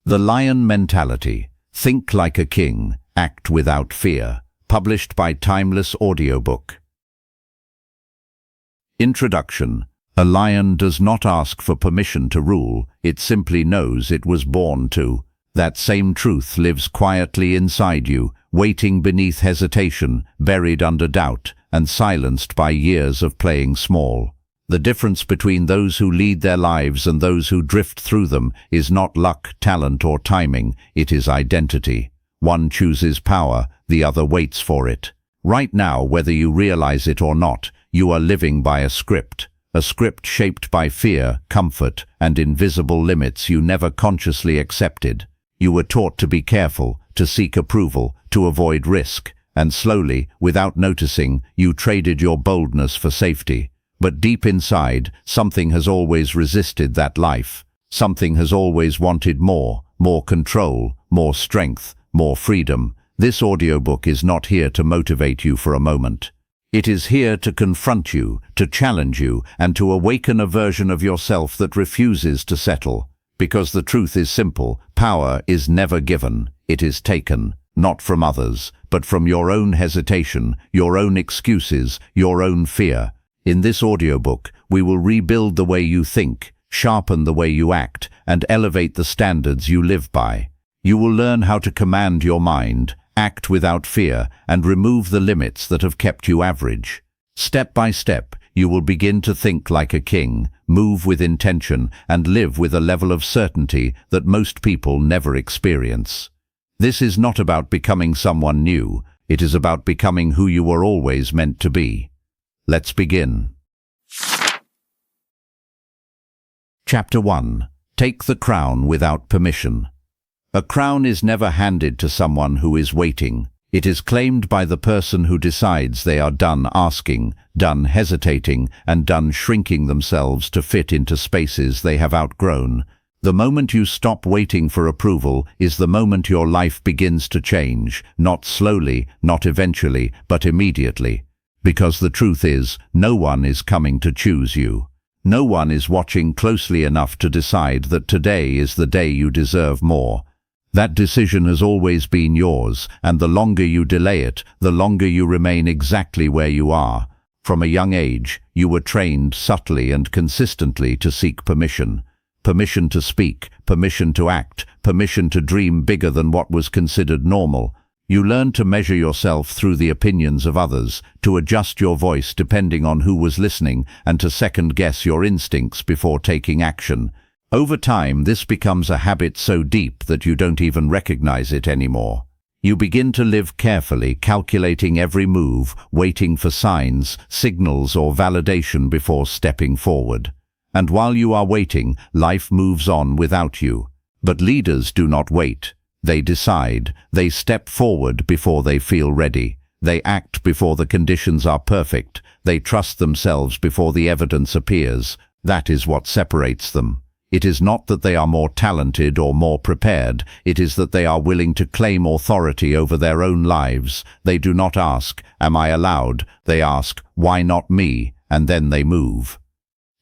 The Lion Mentality. Think like a king, act without fear. Published by Timeless Audiobook. Introduction. A lion does not ask for permission to rule, it simply knows it was born to. That same truth lives quietly inside you, waiting beneath hesitation, buried under doubt, and silenced by years of playing small. The difference between those who lead their lives and those who drift through them is not luck, talent, or timing, it is identity. One chooses power, the other waits for it. Right now, whether you realize it or not, you are living by a script shaped by fear, comfort, and invisible limits you never consciously accepted. You were taught to be careful, to seek approval, to avoid risk, and slowly, without noticing, you traded your boldness for safety. But deep inside, something has always resisted that life. Something has always wanted more control, more strength, more freedom. This audiobook is not here to motivate you for a moment. It is here to confront you, to challenge you, and to awaken a version of yourself that refuses to settle. Because the truth is simple, power is never given, it is taken, not from others, but from your own hesitation, your own excuses, your own fear. In this audiobook, we will rebuild the way you think, sharpen the way you act, and elevate the standards you live by. You will learn how to command your mind, act without fear, and remove the limits that have kept you average. Step by step, you will begin to think like a king, move with intention, and live with a level of certainty that most people never experience. This is not about becoming someone new, it is about becoming who you were always meant to be. Let's begin. Chapter 1. Take the crown without permission. A crown is never handed to someone who is waiting. It is claimed by the person who decides they are done asking, done hesitating, and done shrinking themselves to fit into spaces they have outgrown. The moment you stop waiting for approval is the moment your life begins to change, not slowly, not eventually, but immediately. Because the truth is, no one is coming to choose you. No one is watching closely enough to decide that today is the day you deserve more. That decision has always been yours, and the longer you delay it, the longer you remain exactly where you are. From a young age, you were trained subtly and consistently to seek permission. Permission to speak, permission to act, permission to dream bigger than what was considered normal. You learned to measure yourself through the opinions of others, to adjust your voice depending on who was listening, and to second-guess your instincts before taking action. Over time, this becomes a habit so deep that you don't even recognize it anymore. You begin to live carefully, calculating every move, waiting for signs, signals, or validation before stepping forward. And while you are waiting, life moves on without you. But leaders do not wait. They decide, they step forward before they feel ready. They act before the conditions are perfect. They trust themselves before the evidence appears. That is what separates them. It is not that they are more talented or more prepared. It is that they are willing to claim authority over their own lives. They do not ask, "Am I allowed?" They ask, "Why not me?" And then they move.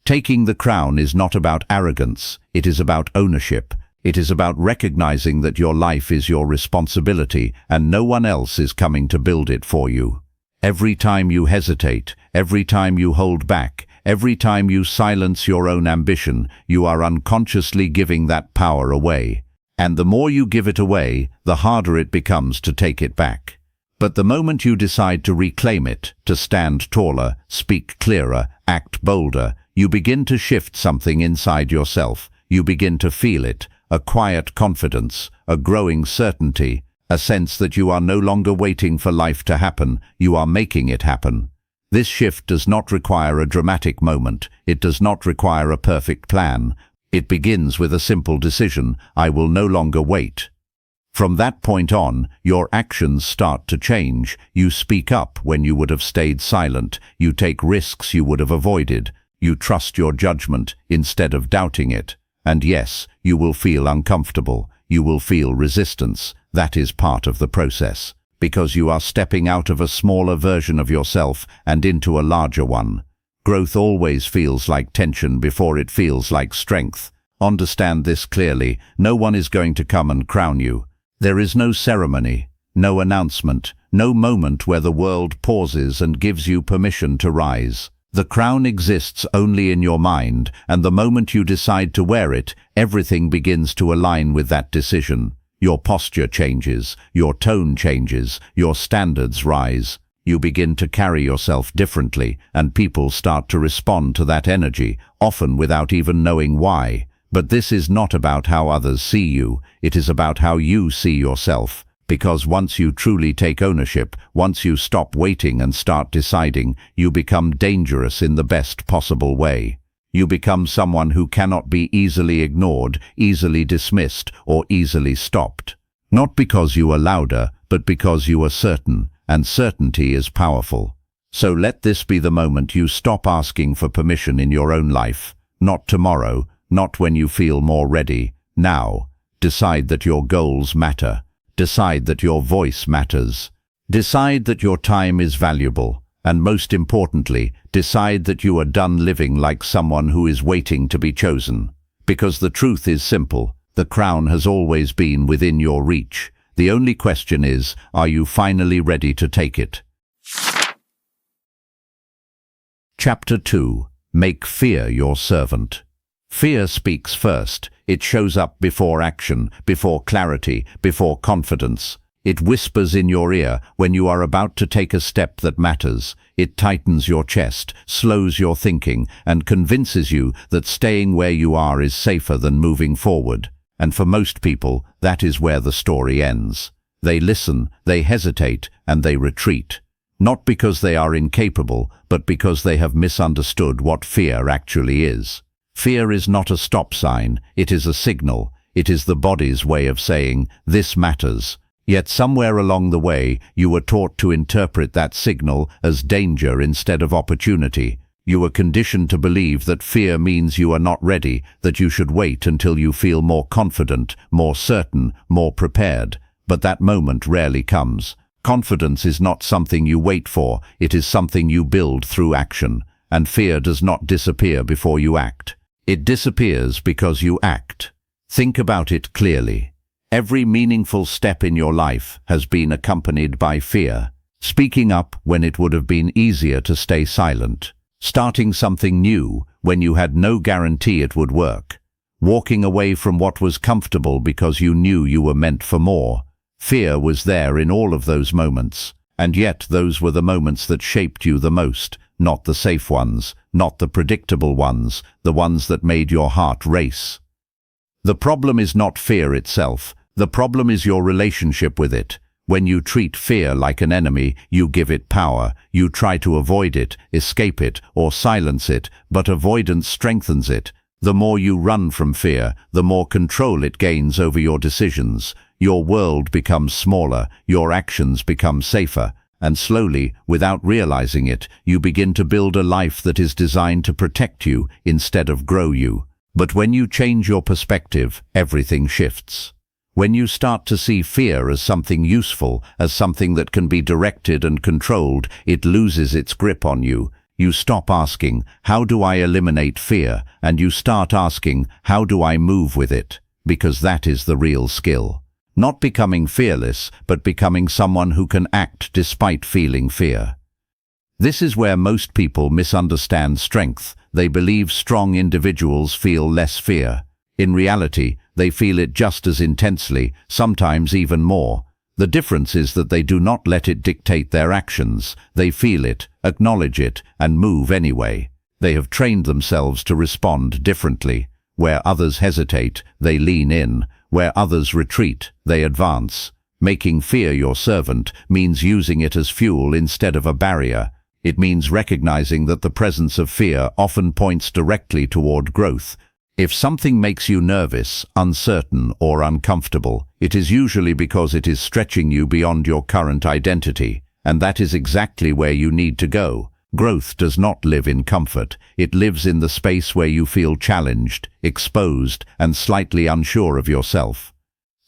Taking the crown is not about arrogance. It is about ownership. It is about recognizing that your life is your responsibility and no one else is coming to build it for you. Every time you hesitate, every time you hold back, every time you silence your own ambition, you are unconsciously giving that power away. And the more you give it away, the harder it becomes to take it back. But the moment you decide to reclaim it, to stand taller, speak clearer, act bolder, you begin to shift something inside yourself. You begin to feel it. A quiet confidence, a growing certainty, a sense that you are no longer waiting for life to happen, you are making it happen. This shift does not require a dramatic moment, it does not require a perfect plan. It begins with a simple decision: I will no longer wait. From that point on, your actions start to change. You speak up when you would have stayed silent, you take risks you would have avoided, you trust your judgment instead of doubting it. And yes, you will feel uncomfortable, you will feel resistance. That is part of the process, because you are stepping out of a smaller version of yourself and into a larger one. Growth always feels like tension before it feels like strength. Understand this clearly. No one is going to come and crown you. There is no ceremony, no announcement, no moment where the world pauses and gives you permission to rise. The crown exists only in your mind, and the moment you decide to wear it, everything begins to align with that decision. Your posture changes, your tone changes, your standards rise. You begin to carry yourself differently, and people start to respond to that energy, often without even knowing why. But this is not about how others see you, it is about how you see yourself. Because once you truly take ownership, once you stop waiting and start deciding, you become dangerous in the best possible way. You become someone who cannot be easily ignored, easily dismissed, or easily stopped. Not because you are louder, but because you are certain, and certainty is powerful. So let this be the moment you stop asking for permission in your own life. Not tomorrow, not when you feel more ready. Now, decide that your goals matter. Decide that your voice matters. Decide that your time is valuable. And most importantly, decide that you are done living like someone who is waiting to be chosen. Because the truth is simple. The crown has always been within your reach. The only question is, are you finally ready to take it? Chapter 2. Make fear your servant. Fear speaks first. It shows up before action, before clarity, before confidence. It whispers in your ear when you are about to take a step that matters. It tightens your chest, slows your thinking, and convinces you that staying where you are is safer than moving forward. And for most people, that is where the story ends. They listen, they hesitate, and they retreat. Not because they are incapable, but because they have misunderstood what fear actually is. Fear is not a stop sign, it is a signal. It is the body's way of saying, this matters. Yet somewhere along the way, you were taught to interpret that signal as danger instead of opportunity. You were conditioned to believe that fear means you are not ready, that you should wait until you feel more confident, more certain, more prepared. But that moment rarely comes. Confidence is not something you wait for, it is something you build through action. And fear does not disappear before you act. It disappears because you act. Think about it clearly. Every meaningful step in your life has been accompanied by fear. Speaking up when it would have been easier to stay silent. Starting something new when you had no guarantee it would work. Walking away from what was comfortable because you knew you were meant for more. Fear was there in all of those moments. And yet those were the moments that shaped you the most. Not the safe ones, not the predictable ones, the ones that made your heart race. The problem is not fear itself. The problem is your relationship with it. When you treat fear like an enemy, you give it power. You try to avoid it, escape it, or silence it, but avoidance strengthens it. The more you run from fear, the more control it gains over your decisions. Your world becomes smaller, your actions become safer. And slowly, without realizing it, you begin to build a life that is designed to protect you instead of grow you. But when you change your perspective, everything shifts. When you start to see fear as something useful, as something that can be directed and controlled, it loses its grip on you. You stop asking, how do I eliminate fear? And you start asking, how do I move with it? Because that is the real skill. Not becoming fearless, but becoming someone who can act despite feeling fear. This is where most people misunderstand strength. They believe strong individuals feel less fear. In reality, they feel it just as intensely, sometimes even more. The difference is that they do not let it dictate their actions. They feel it, acknowledge it, and move anyway. They have trained themselves to respond differently. Where others hesitate, they lean in. Where others retreat, they advance. Making fear your servant means using it as fuel instead of a barrier. It means recognizing that the presence of fear often points directly toward growth. If something makes you nervous, uncertain, or uncomfortable, it is usually because it is stretching you beyond your current identity, and that is exactly where you need to go. Growth does not live in comfort. It lives in the space where you feel challenged, exposed, and slightly unsure of yourself.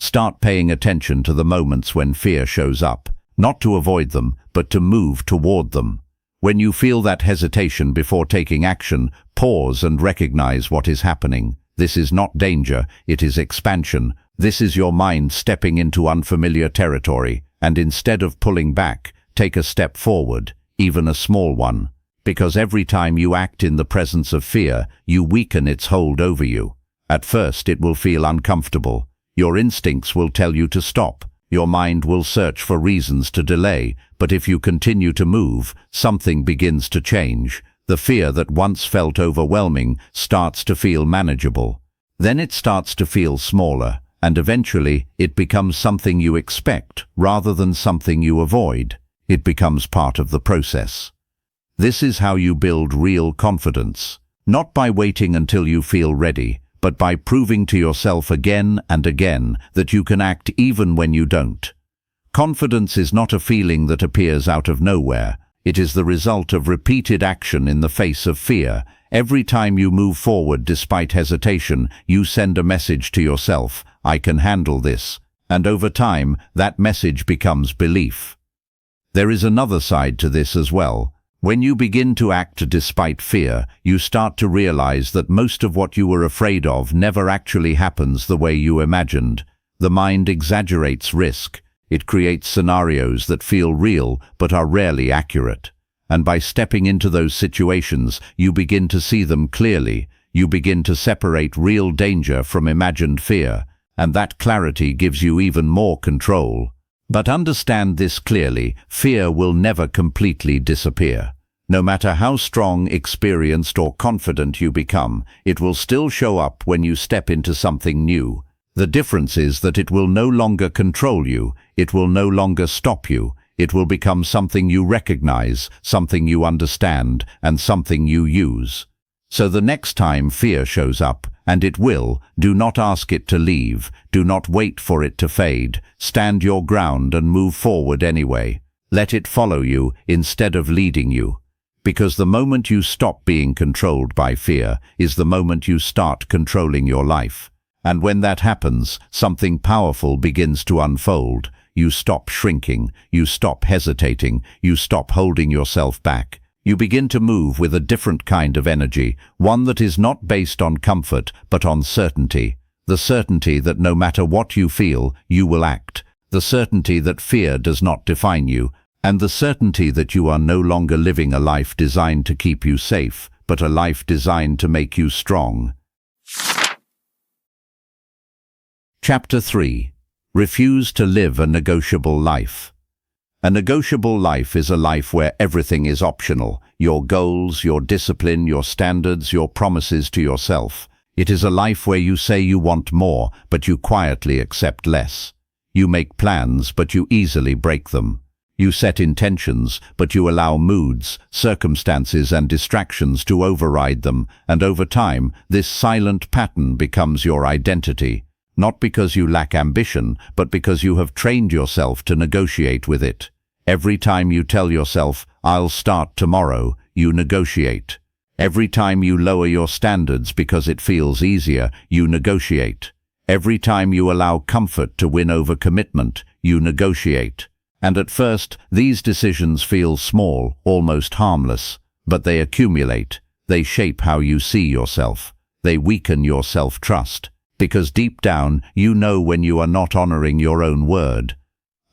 Start paying attention to the moments when fear shows up, not to avoid them, but to move toward them. When you feel that hesitation before taking action, pause and recognize what is happening. This is not danger, it is expansion. This is your mind stepping into unfamiliar territory, and instead of pulling back, take a step forward, even a small one. Because every time you act in the presence of fear, you weaken its hold over you. At first it will feel uncomfortable. Your instincts will tell you to stop. Your mind will search for reasons to delay, but if you continue to move, something begins to change. The fear that once felt overwhelming starts to feel manageable. Then it starts to feel smaller, and eventually it becomes something you expect rather than something you avoid. It becomes part of the process. This is how you build real confidence, not by waiting until you feel ready, but by proving to yourself again and again that you can act even when you don't. Confidence is not a feeling that appears out of nowhere. It is the result of repeated action in the face of fear. Every time you move forward despite hesitation, you send a message to yourself, I can handle this. And over time, that message becomes belief. There is another side to this as well. When you begin to act despite fear, you start to realize that most of what you were afraid of never actually happens the way you imagined. The mind exaggerates risk. It creates scenarios that feel real but are rarely accurate. And by stepping into those situations, you begin to see them clearly. You begin to separate real danger from imagined fear, and that clarity gives you even more control. But understand this clearly, fear will never completely disappear. No matter how strong, experienced, or confident you become, it will still show up when you step into something new. The difference is that it will no longer control you, it will no longer stop you, it will become something you recognize, something you understand, and something you use. So the next time fear shows up, and it will, do not ask it to leave, do not wait for it to fade, stand your ground and move forward anyway. Let it follow you instead of leading you. Because the moment you stop being controlled by fear is the moment you start controlling your life. And when that happens, something powerful begins to unfold. You stop shrinking, you stop hesitating, you stop holding yourself back. You begin to move with a different kind of energy, one that is not based on comfort, but on certainty. The certainty that no matter what you feel, you will act. The certainty that fear does not define you. And the certainty that you are no longer living a life designed to keep you safe, but a life designed to make you strong. Chapter 3. Refuse to live a negotiable life. A negotiable life is a life where everything is optional. Your goals, your discipline, your standards, your promises to yourself. It is a life where you say you want more, but you quietly accept less. You make plans, but you easily break them. You set intentions, but you allow moods, circumstances, and distractions to override them, and over time, this silent pattern becomes your identity. Not because you lack ambition, but because you have trained yourself to negotiate with it. Every time you tell yourself, I'll start tomorrow, you negotiate. Every time you lower your standards because it feels easier, you negotiate. Every time you allow comfort to win over commitment, you negotiate. And at first, these decisions feel small, almost harmless, but they accumulate. They shape how you see yourself. They weaken your self-trust. Because deep down, you know when you are not honoring your own word.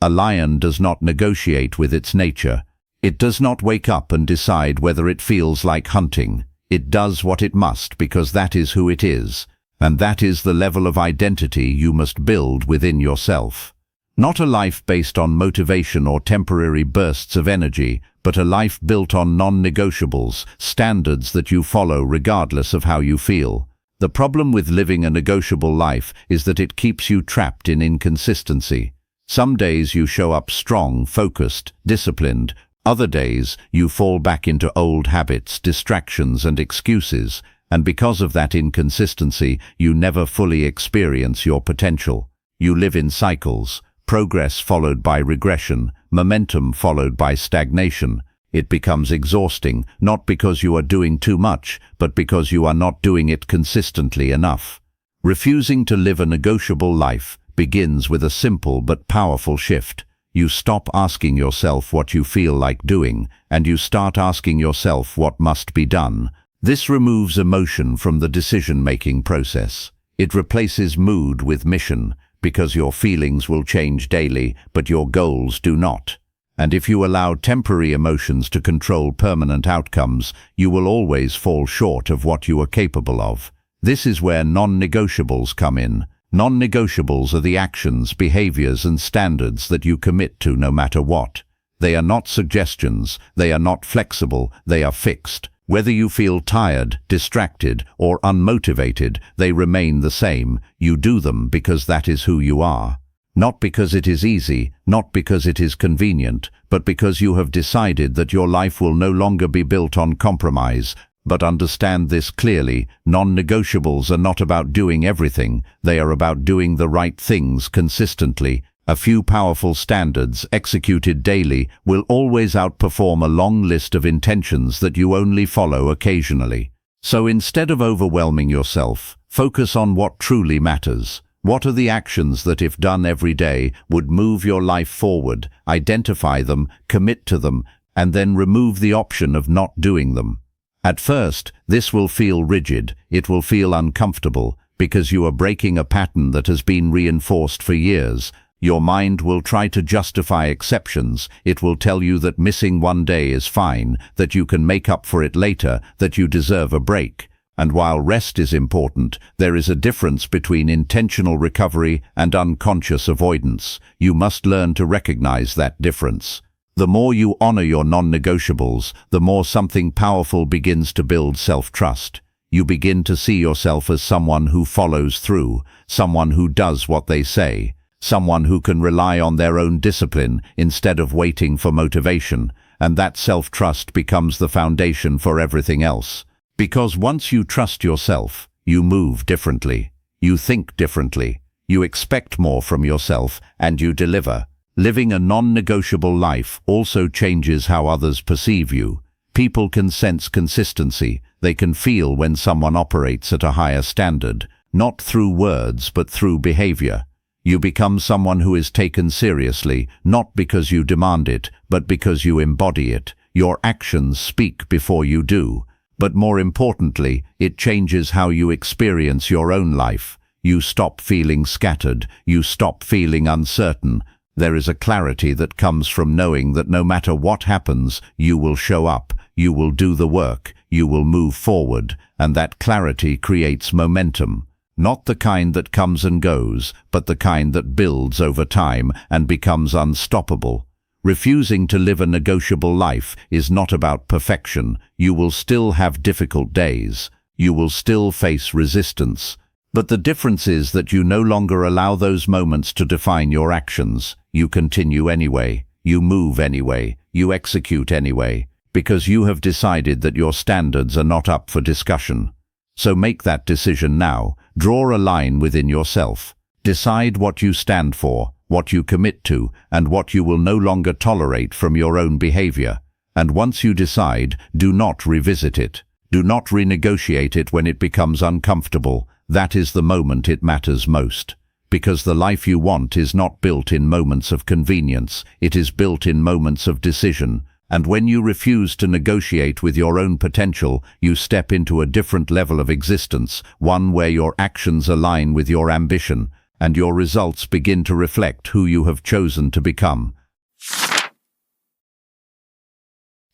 A lion does not negotiate with its nature. It does not wake up and decide whether it feels like hunting. It does what it must because that is who it is. And that is the level of identity you must build within yourself. Not a life based on motivation or temporary bursts of energy, but a life built on non-negotiables, standards that you follow regardless of how you feel. The problem with living a negotiable life is that it keeps you trapped in inconsistency. Some days you show up strong, focused, disciplined. Other days you fall back into old habits, distractions, and excuses. And because of that inconsistency, you never fully experience your potential. You live in cycles. Progress followed by regression, momentum followed by stagnation. It becomes exhausting, not because you are doing too much, but because you are not doing it consistently enough. Refusing to live a negotiable life begins with a simple but powerful shift. You stop asking yourself what you feel like doing, and you start asking yourself what must be done. This removes emotion from the decision-making process. It replaces mood with mission, because your feelings will change daily, but your goals do not. And if you allow temporary emotions to control permanent outcomes, you will always fall short of what you are capable of. This is where non-negotiables come in. Non-negotiables are the actions, behaviors, and standards that you commit to no matter what. They are not suggestions, they are not flexible, they are fixed. Whether you feel tired, distracted, or unmotivated, they remain the same. You do them because that is who you are. Not because it is easy, not because it is convenient, but because you have decided that your life will no longer be built on compromise. But understand this clearly, non-negotiables are not about doing everything, they are about doing the right things consistently. A few powerful standards, executed daily, will always outperform a long list of intentions that you only follow occasionally. So instead of overwhelming yourself, focus on what truly matters. What are the actions that, if done every day, would move your life forward? Identify them, commit to them, and then remove the option of not doing them. At first, this will feel rigid, it will feel uncomfortable, because you are breaking a pattern that has been reinforced for years. Your mind will try to justify exceptions. It will tell you that missing one day is fine, that you can make up for it later, that you deserve a break. And while rest is important, there is a difference between intentional recovery and unconscious avoidance. You must learn to recognize that difference. The more you honor your non-negotiables, the more something powerful begins to build self-trust. You begin to see yourself as someone who follows through, someone who does what they say, someone who can rely on their own discipline instead of waiting for motivation, and that self-trust becomes the foundation for everything else. Because once you trust yourself, you move differently, you think differently, you expect more from yourself, and you deliver. Living a non-negotiable life also changes how others perceive you. People can sense consistency. They can feel when someone operates at a higher standard, not through words but through behavior. You become someone who is taken seriously, not because you demand it, but because you embody it. Your actions speak before you do. But more importantly, it changes how you experience your own life. You stop feeling scattered. You stop feeling uncertain. There is a clarity that comes from knowing that no matter what happens, you will show up, you will do the work, you will move forward, and that clarity creates momentum. Not the kind that comes and goes, but the kind that builds over time and becomes unstoppable. Refusing to live a negotiable life is not about perfection. You will still have difficult days. You will still face resistance. But the difference is that you no longer allow those moments to define your actions. You continue anyway. You move anyway. You execute anyway. Because you have decided that your standards are not up for discussion. So make that decision now. Draw a line within yourself. Decide what you stand for, what you commit to, and what you will no longer tolerate from your own behavior. And once you decide, do not revisit it. Do not renegotiate it when it becomes uncomfortable. That is the moment it matters most. Because the life you want is not built in moments of convenience, it is built in moments of decision. And when you refuse to negotiate with your own potential, you step into a different level of existence, one where your actions align with your ambition, and your results begin to reflect who you have chosen to become.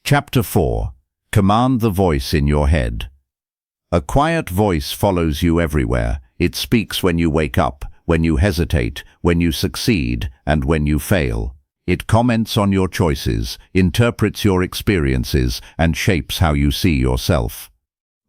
Chapter 4. Command the voice in your head. A quiet voice follows you everywhere. It speaks when you wake up, when you hesitate, when you succeed, and when you fail. It comments on your choices, interprets your experiences, and shapes how you see yourself.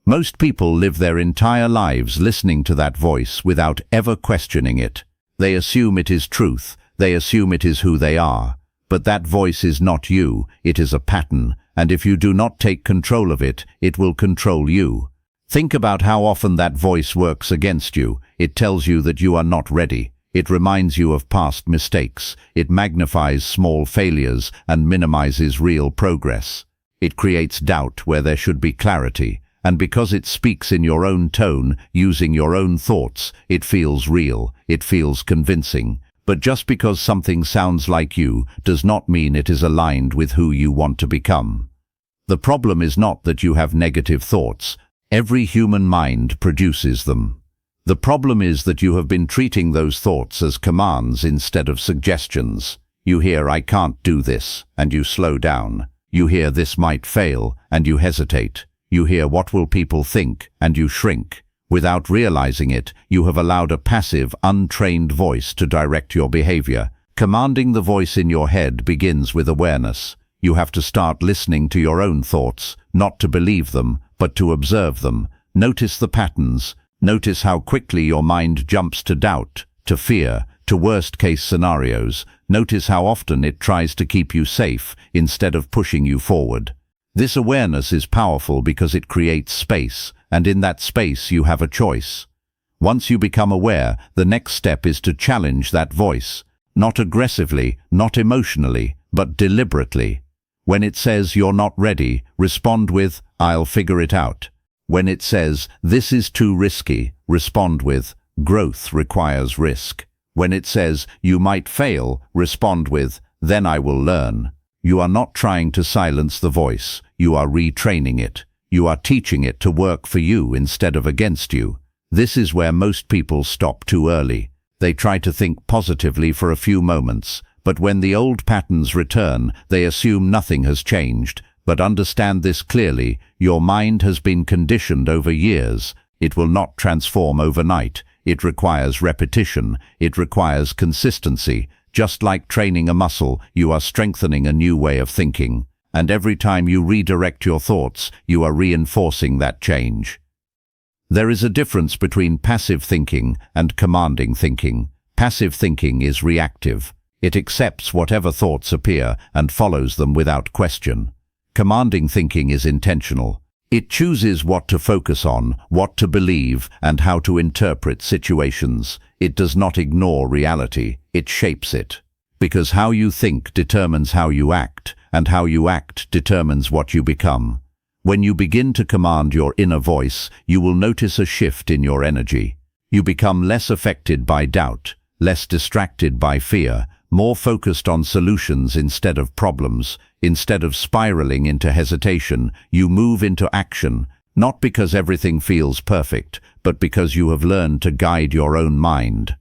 Most people live their entire lives listening to that voice without ever questioning it. They assume it is truth. They assume it is who they are. But that voice is not you. It is a pattern, and if you do not take control of it, it will control you. Think about how often that voice works against you. It tells you that you are not ready. It reminds you of past mistakes. It magnifies small failures and minimizes real progress. It creates doubt where there should be clarity. And because it speaks in your own tone, using your own thoughts, it feels real. It feels convincing. But just because something sounds like you does not mean it is aligned with who you want to become. The problem is not that you have negative thoughts. Every human mind produces them. The problem is that you have been treating those thoughts as commands instead of suggestions. You hear, "I can't do this," and you slow down. You hear, "This might fail," and you hesitate. You hear, "What will people think?" and you shrink. Without realizing it, you have allowed a passive, untrained voice to direct your behavior. Commanding the voice in your head begins with awareness. You have to start listening to your own thoughts, not to believe them, but to observe them. Notice the patterns. Notice how quickly your mind jumps to doubt, to fear, to worst-case scenarios. Notice how often it tries to keep you safe instead of pushing you forward. This awareness is powerful because it creates space, and in that space you have a choice. Once you become aware, the next step is to challenge that voice. Not aggressively, not emotionally, but deliberately. When it says you're not ready, respond with, "I'll figure it out." When it says, "This is too risky," respond with, "Growth requires risk." When it says, "You might fail," respond with, "Then I will learn." You are not trying to silence the voice, you are retraining it. You are teaching it to work for you instead of against you. This is where most people stop too early. They try to think positively for a few moments, but when the old patterns return, they assume nothing has changed. But understand this clearly, your mind has been conditioned over years. It will not transform overnight. It requires repetition. It requires consistency. Just like training a muscle, you are strengthening a new way of thinking. And every time you redirect your thoughts, you are reinforcing that change. There is a difference between passive thinking and commanding thinking. Passive thinking is reactive. It accepts whatever thoughts appear and follows them without question. Commanding thinking is intentional. It chooses what to focus on, what to believe, and how to interpret situations. It does not ignore reality, it shapes it. Because how you think determines how you act, and how you act determines what you become. When you begin to command your inner voice, you will notice a shift in your energy. You become less affected by doubt, less distracted by fear, more focused on solutions instead of problems. Instead of spiraling into hesitation, you move into action, not because everything feels perfect, but because you have learned to guide your own mind.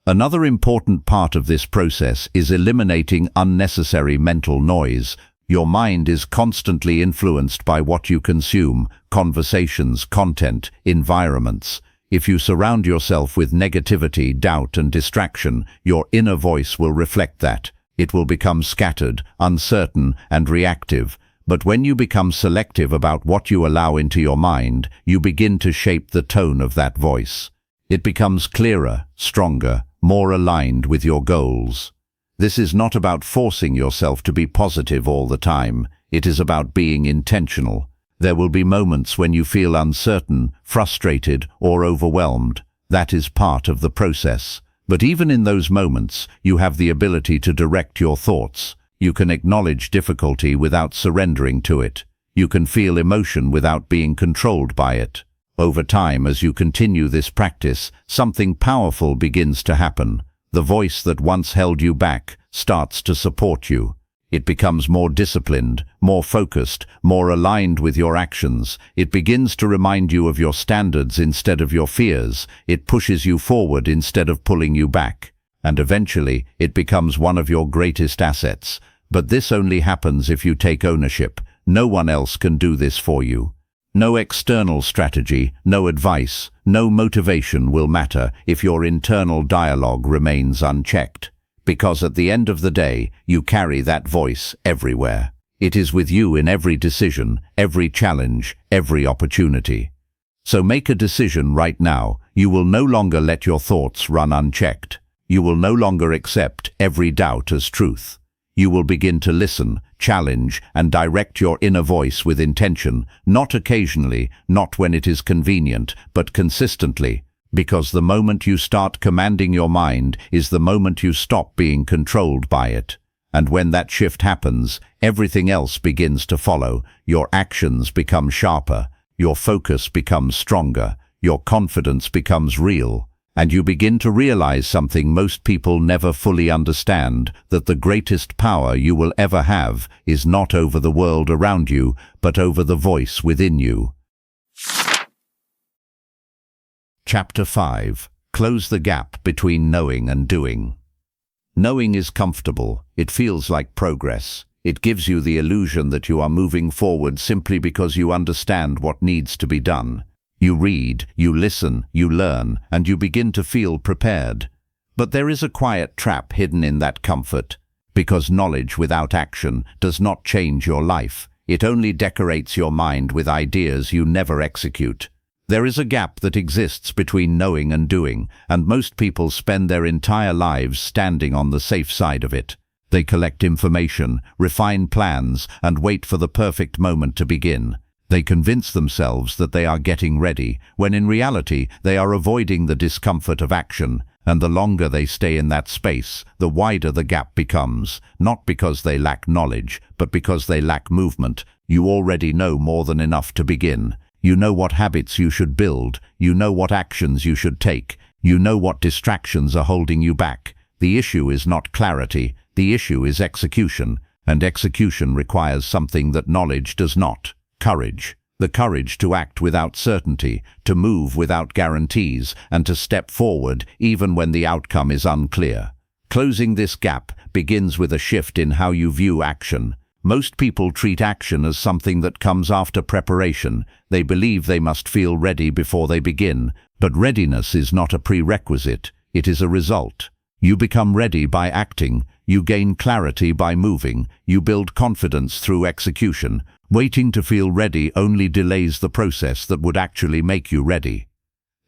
Another important part of this process is eliminating unnecessary mental noise. Your mind is constantly influenced by what you consume, conversations, content, environments. If you surround yourself with negativity, doubt, and distraction, your inner voice will reflect that. It will become scattered, uncertain, and reactive. But when you become selective about what you allow into your mind, you begin to shape the tone of that voice. It becomes clearer, stronger, more aligned with your goals. This is not about forcing yourself to be positive all the time. It is about being intentional. There will be moments when you feel uncertain, frustrated, or overwhelmed. That is part of the process. But even in those moments, you have the ability to direct your thoughts. You can acknowledge difficulty without surrendering to it. You can feel emotion without being controlled by it. Over time, as you continue this practice, something powerful begins to happen. The voice that once held you back starts to support you. It becomes more disciplined, more focused, more aligned with your actions. It begins to remind you of your standards instead of your fears. It pushes you forward instead of pulling you back. And eventually, it becomes one of your greatest assets. But this only happens if you take ownership. No one else can do this for you. No external strategy, no advice, no motivation will matter if your internal dialogue remains unchecked. Because at the end of the day, you carry that voice everywhere. It is with you in every decision, every challenge, every opportunity. So make a decision right now. You will no longer let your thoughts run unchecked. You will no longer accept every doubt as truth. You will begin to listen, challenge, and direct your inner voice with intention, not occasionally, not when it is convenient, but consistently. Because the moment you start commanding your mind is the moment you stop being controlled by it. And when that shift happens, everything else begins to follow. Your actions become sharper, your focus becomes stronger, your confidence becomes real. And you begin to realize something most people never fully understand, that the greatest power you will ever have is not over the world around you, but over the voice within you. Chapter 5. Close the gap between knowing and doing. Knowing is comfortable. It feels like progress. It gives you the illusion that you are moving forward simply because you understand what needs to be done. You read, you listen, you learn, and you begin to feel prepared. But there is a quiet trap hidden in that comfort, because knowledge without action does not change your life. It only decorates your mind with ideas you never execute. There is a gap that exists between knowing and doing, and most people spend their entire lives standing on the safe side of it. They collect information, refine plans, and wait for the perfect moment to begin. They convince themselves that they are getting ready, when in reality they are avoiding the discomfort of action, and the longer they stay in that space, the wider the gap becomes, not because they lack knowledge, but because they lack movement. You already know more than enough to begin. You know what habits you should build, you know what actions you should take, you know what distractions are holding you back. The issue is not clarity, the issue is execution, and execution requires something that knowledge does not: courage. The courage to act without certainty, to move without guarantees, and to step forward even when the outcome is unclear. Closing this gap begins with a shift in how you view action. Most people treat action as something that comes after preparation. They believe they must feel ready before they begin, but readiness is not a prerequisite, it is a result. You become ready by acting, you gain clarity by moving, you build confidence through execution. Waiting to feel ready only delays the process that would actually make you ready.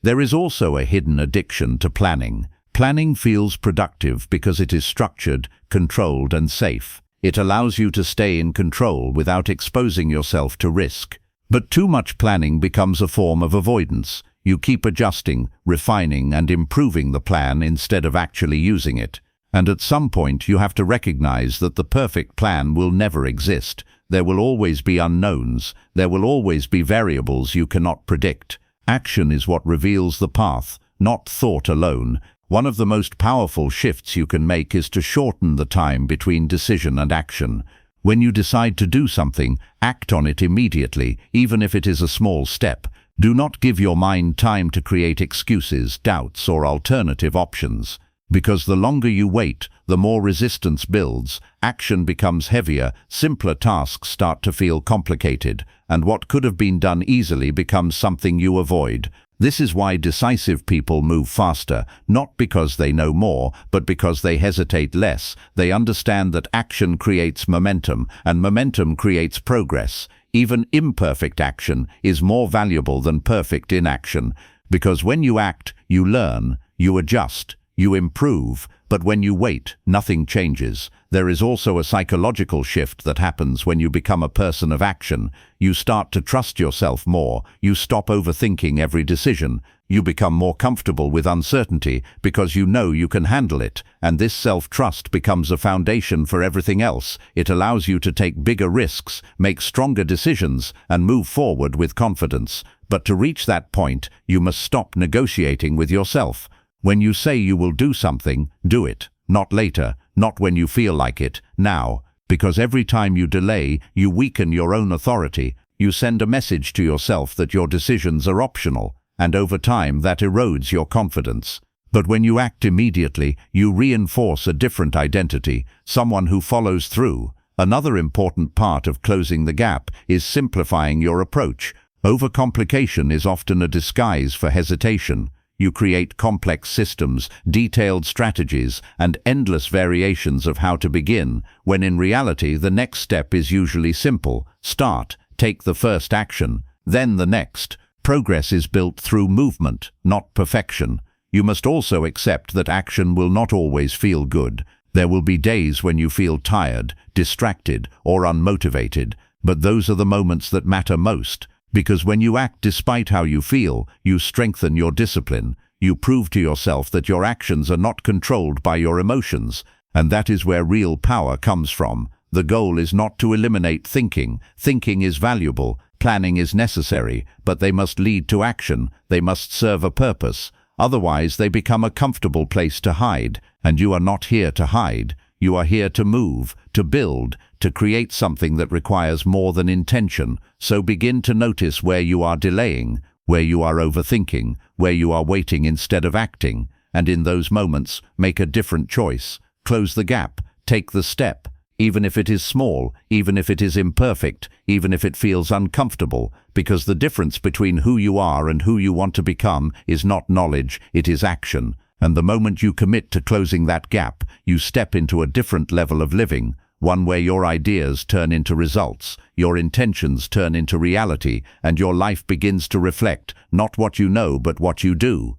There is also a hidden addiction to planning. Planning feels productive because it is structured, controlled, and safe. It allows you to stay in control without exposing yourself to risk. But too much planning becomes a form of avoidance. You keep adjusting, refining, and improving the plan instead of actually using it. And at some point you have to recognize that the perfect plan will never exist. There will always be unknowns. There will always be variables you cannot predict. Action is what reveals the path, not thought alone. One of the most powerful shifts you can make is to shorten the time between decision and action. When you decide to do something, act on it immediately, even if it is a small step. Do not give your mind time to create excuses, doubts, or alternative options. Because the longer you wait, the more resistance builds, action becomes heavier, simpler tasks start to feel complicated, and what could have been done easily becomes something you avoid. This is why decisive people move faster, not because they know more, but because they hesitate less. They understand that action creates momentum, and momentum creates progress. Even imperfect action is more valuable than perfect inaction, because when you act, you learn, you adjust, you improve, but when you wait, nothing changes. There is also a psychological shift that happens when you become a person of action. You start to trust yourself more. You stop overthinking every decision. You become more comfortable with uncertainty because you know you can handle it, and this self-trust becomes a foundation for everything else. It allows you to take bigger risks, make stronger decisions, and move forward with confidence. But to reach that point, you must stop negotiating with yourself. When you say you will do something, do it. Not later, not when you feel like it, now. Because every time you delay, you weaken your own authority. You send a message to yourself that your decisions are optional, and over time that erodes your confidence. But when you act immediately, you reinforce a different identity, someone who follows through. Another important part of closing the gap is simplifying your approach. Overcomplication is often a disguise for hesitation. You create complex systems, detailed strategies, and endless variations of how to begin, when in reality the next step is usually simple. Start, take the first action, then the next. Progress is built through movement, not perfection. You must also accept that action will not always feel good. There will be days when you feel tired, distracted, or unmotivated, but those are the moments that matter most. Because when you act despite how you feel, you strengthen your discipline. You prove to yourself that your actions are not controlled by your emotions, and that is where real power comes from. The goal is not to eliminate thinking. Thinking is valuable, planning is necessary, but they must lead to action. They must serve a purpose. Otherwise, they become a comfortable place to hide, and you are not here to hide. You are here to move, to build, to create something that requires more than intention. So begin to notice where you are delaying, where you are overthinking, where you are waiting instead of acting, and in those moments, make a different choice. Close the gap, take the step, even if it is small, even if it is imperfect, even if it feels uncomfortable, because the difference between who you are and who you want to become is not knowledge, it is action. And the moment you commit to closing that gap, you step into a different level of living, one where your ideas turn into results, your intentions turn into reality, and your life begins to reflect not what you know but what you do.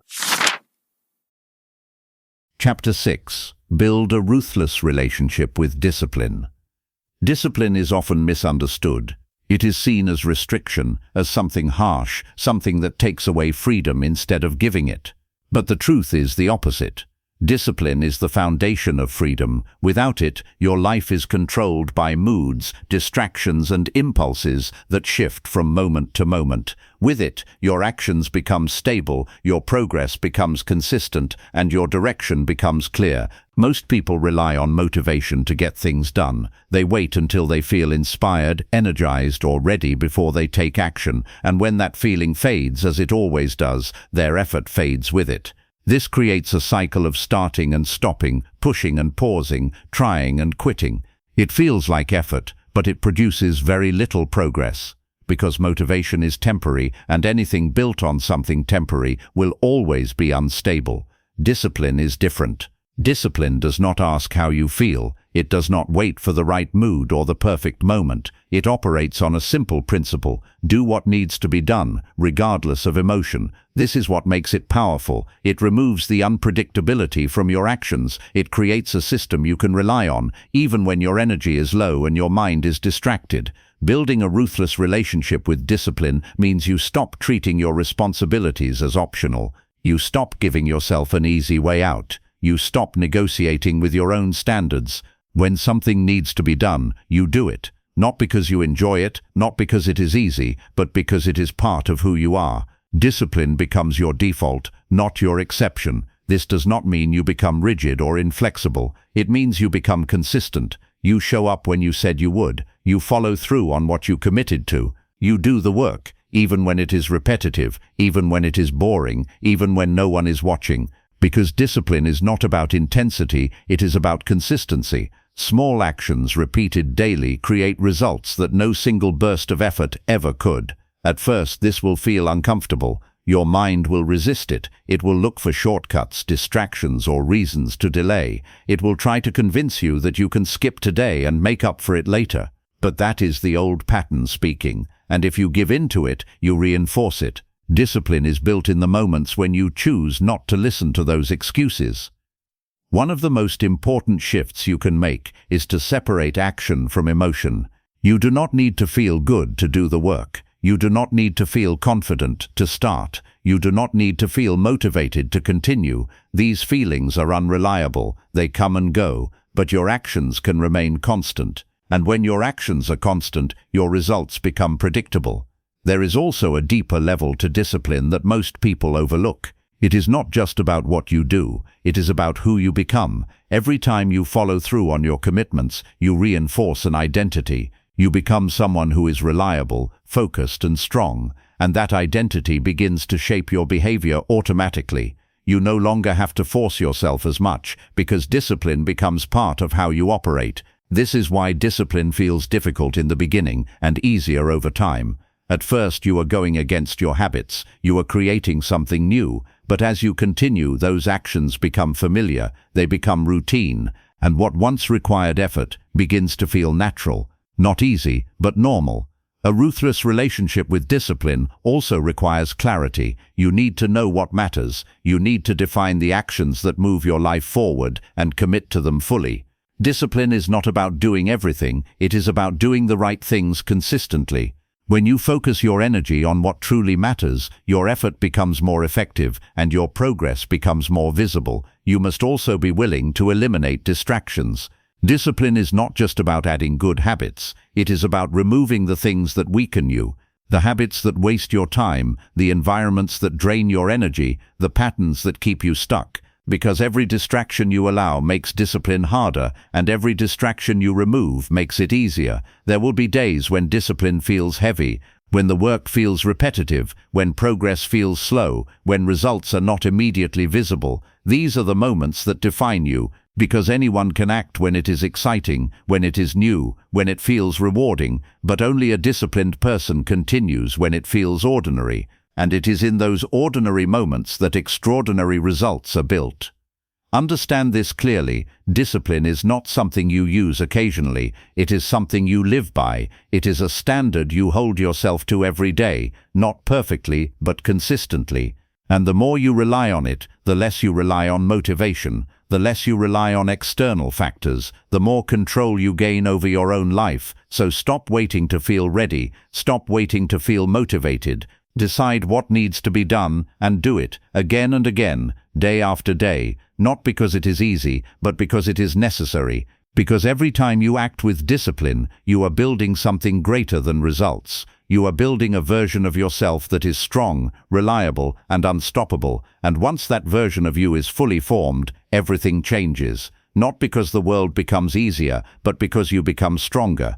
Chapter 6. Build a ruthless relationship with discipline. Discipline is often misunderstood. It is seen as restriction, as something harsh, something that takes away freedom instead of giving it. But the truth is the opposite. Discipline is the foundation of freedom. Without it, your life is controlled by moods, distractions, and impulses that shift from moment to moment. With it, your actions become stable, your progress becomes consistent, and your direction becomes clear. Most people rely on motivation to get things done. They wait until they feel inspired, energized, or ready before they take action, and when that feeling fades, as it always does, their effort fades with it. This creates a cycle of starting and stopping, pushing and pausing, trying and quitting. It feels like effort, but it produces very little progress. Because motivation is temporary, and anything built on something temporary will always be unstable. Discipline is different. Discipline does not ask how you feel. It does not wait for the right mood or the perfect moment. It operates on a simple principle: do what needs to be done, regardless of emotion. This is what makes it powerful. It removes the unpredictability from your actions. It creates a system you can rely on, even when your energy is low and your mind is distracted. Building a ruthless relationship with discipline means you stop treating your responsibilities as optional. You stop giving yourself an easy way out. You stop negotiating with your own standards. When something needs to be done, you do it. Not because you enjoy it, not because it is easy, but because it is part of who you are. Discipline becomes your default, not your exception. This does not mean you become rigid or inflexible. It means you become consistent. You show up when you said you would. You follow through on what you committed to. You do the work, even when it is repetitive, even when it is boring, even when no one is watching. Because discipline is not about intensity, it is about consistency. Small actions repeated daily create results that no single burst of effort ever could. At first, this will feel uncomfortable. Your mind will resist it. It will look for shortcuts, distractions, or reasons to delay. It will try to convince you that you can skip today and make up for it later. But that is the old pattern speaking, and if you give in to it, you reinforce it. Discipline is built in the moments when you choose not to listen to those excuses. One of the most important shifts you can make is to separate action from emotion. You do not need to feel good to do the work. You do not need to feel confident to start. You do not need to feel motivated to continue. These feelings are unreliable. They come and go, but your actions can remain constant. And when your actions are constant, your results become predictable. There is also a deeper level to discipline that most people overlook. It is not just about what you do, it is about who you become. Every time you follow through on your commitments, you reinforce an identity. You become someone who is reliable, focused, and strong, and that identity begins to shape your behavior automatically. You no longer have to force yourself as much, because discipline becomes part of how you operate. This is why discipline feels difficult in the beginning and easier over time. At first, you are going against your habits. You are creating something new. But as you continue, those actions become familiar. They become routine. And what once required effort begins to feel natural. Not easy, but normal. A ruthless relationship with discipline also requires clarity. You need to know what matters. You need to define the actions that move your life forward and commit to them fully. Discipline is not about doing everything. It is about doing the right things consistently. When you focus your energy on what truly matters, your effort becomes more effective and your progress becomes more visible. You must also be willing to eliminate distractions. Discipline is not just about adding good habits. It is about removing the things that weaken you, the habits that waste your time, the environments that drain your energy, the patterns that keep you stuck. Because every distraction you allow makes discipline harder, and every distraction you remove makes it easier. There will be days when discipline feels heavy, When the work feels repetitive, when progress feels slow, when results are not immediately visible, these are the moments that define you, because anyone can act when it is exciting, when it is new, when it feels rewarding, but only a disciplined person continues when it feels ordinary, and it is in those ordinary moments that extraordinary results are built. Understand this clearly. Discipline is not something you use occasionally. It is something you live by. It is a standard you hold yourself to every day, not perfectly, but consistently. And the more you rely on it, the less you rely on motivation, the less you rely on external factors, the more control you gain over your own life. So stop waiting to feel ready. Stop waiting to feel motivated. Decide what needs to be done and do it again and again, day after day, not because it is easy, but because it is necessary. Because every time you act with discipline, you are building something greater than results. You are building a version of yourself that is strong, reliable, and unstoppable. And once that version of you is fully formed, everything changes. Not because the world becomes easier, but because you become stronger.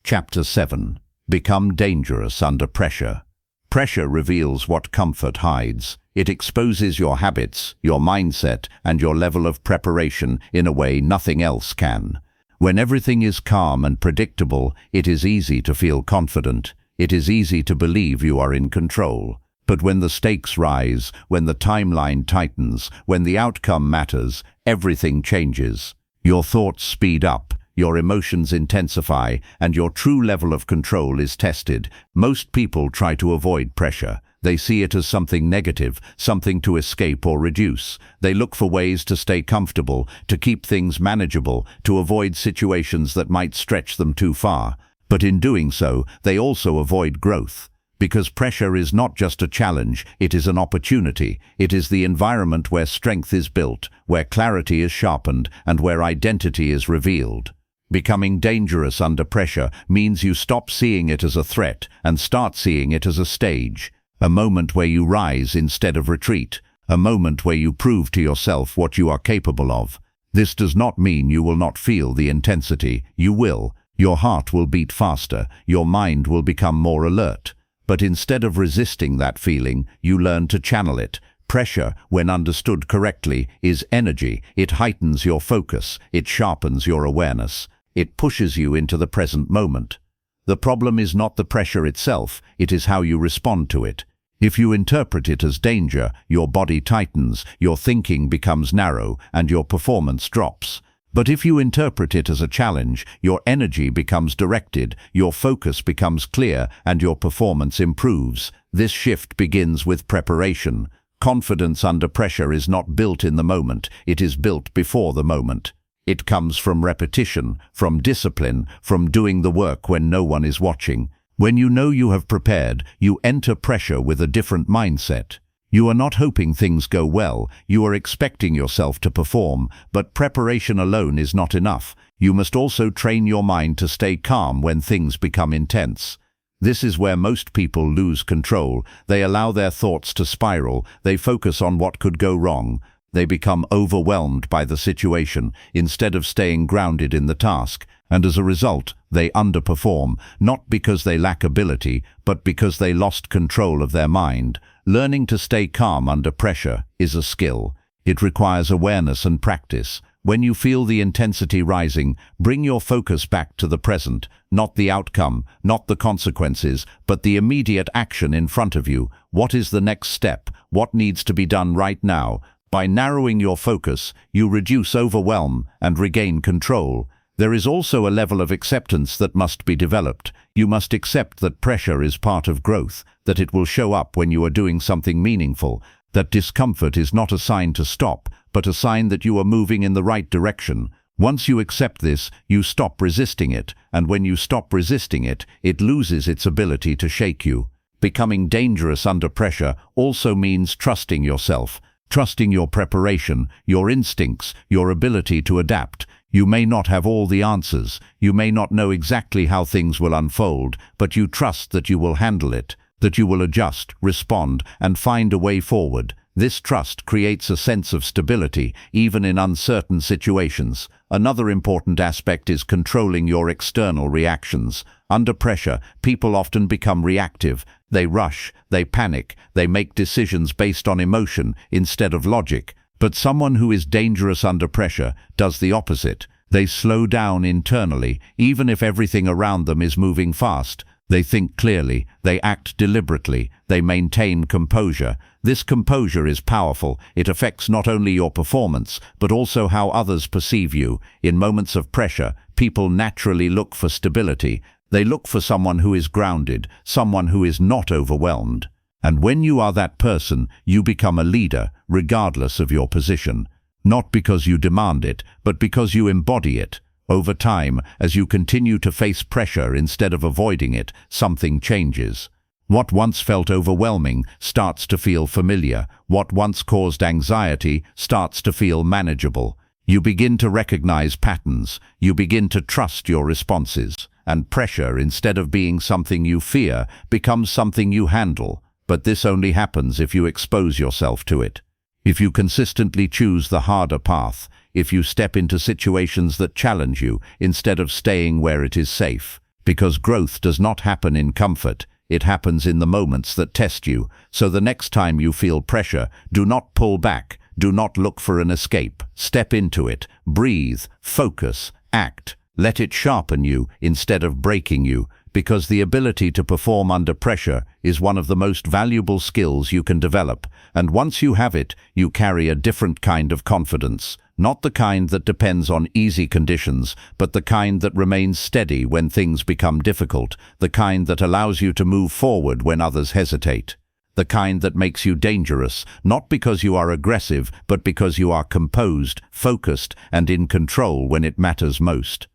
Chapter 7. Become dangerous under pressure. Pressure reveals what comfort hides. It exposes your habits, your mindset, and your level of preparation in a way nothing else can. When everything is calm and predictable, it is easy to feel confident. It is easy to believe you are in control. But when the stakes rise, when the timeline tightens, when the outcome matters, everything changes. Your thoughts speed up. Your emotions intensify, and your true level of control is tested. Most people try to avoid pressure. They see it as something negative, something to escape or reduce. They look for ways to stay comfortable, to keep things manageable, to avoid situations that might stretch them too far. But in doing so, they also avoid growth. Because pressure is not just a challenge, it is an opportunity. It is the environment where strength is built, where clarity is sharpened, and where identity is revealed. Becoming dangerous under pressure means you stop seeing it as a threat and start seeing it as a stage, a moment where you rise instead of retreat, a moment where you prove to yourself what you are capable of. This does not mean you will not feel the intensity. You will. Your heart will beat faster. Your mind will become more alert. But instead of resisting that feeling, you learn to channel it. Pressure, when understood correctly, is energy. It heightens your focus. It sharpens your awareness. It pushes you into the present moment. The problem is not the pressure itself, it is how you respond to it. If you interpret it as danger, your body tightens, your thinking becomes narrow, and your performance drops. But if you interpret it as a challenge, your energy becomes directed, your focus becomes clear, and your performance improves. This shift begins with preparation. Confidence under pressure is not built in the moment, it is built before the moment. It comes from repetition, from discipline, from doing the work when no one is watching. When you know you have prepared, you enter pressure with a different mindset. You are not hoping things go well, you are expecting yourself to perform, but preparation alone is not enough. You must also train your mind to stay calm when things become intense. This is where most people lose control. They allow their thoughts to spiral, they focus on what could go wrong. They become overwhelmed by the situation instead of staying grounded in the task, and as a result, they underperform, not because they lack ability, but because they lost control of their mind. Learning to stay calm under pressure is a skill. It requires awareness and practice. When you feel the intensity rising, bring your focus back to the present, not the outcome, not the consequences, but the immediate action in front of you. What is the next step? What needs to be done right now? By narrowing your focus, you reduce overwhelm and regain control. There is also a level of acceptance that must be developed. You must accept that pressure is part of growth, that it will show up when you are doing something meaningful, that discomfort is not a sign to stop, but a sign that you are moving in the right direction. Once you accept this, you stop resisting it, and when you stop resisting it, it loses its ability to shake you. Becoming dangerous under pressure also means trusting yourself. Trusting your preparation, your instincts, your ability to adapt. You may not have all the answers, you may not know exactly how things will unfold, but you trust that you will handle it, that you will adjust, respond, and find a way forward. This trust creates a sense of stability, even in uncertain situations. Another important aspect is controlling your external reactions. Under pressure, people often become reactive. They rush, they panic, they make decisions based on emotion instead of logic. But someone who is dangerous under pressure does the opposite. They slow down internally, even if everything around them is moving fast. They think clearly, they act deliberately, they maintain composure. This composure is powerful. It affects not only your performance, but also how others perceive you. In moments of pressure, people naturally look for stability. They look for someone who is grounded, someone who is not overwhelmed. And when you are that person, you become a leader, regardless of your position. Not because you demand it, but because you embody it. Over time, as you continue to face pressure instead of avoiding it, something changes. What once felt overwhelming starts to feel familiar. What once caused anxiety starts to feel manageable. You begin to recognize patterns. You begin to trust your responses. And pressure, instead of being something you fear, becomes something you handle. But this only happens if you expose yourself to it. If you consistently choose the harder path, if you step into situations that challenge you instead of staying where it is safe. Because growth does not happen in comfort, it happens in the moments that test you. So the next time you feel pressure, do not pull back, do not look for an escape. Step into it, breathe, focus, act. Let it sharpen you instead of breaking you, because the ability to perform under pressure is one of the most valuable skills you can develop. And once you have it, you carry a different kind of confidence. Not the kind that depends on easy conditions, but the kind that remains steady when things become difficult, the kind that allows you to move forward when others hesitate. The kind that makes you dangerous, not because you are aggressive, but because you are composed, focused, and in control when it matters most.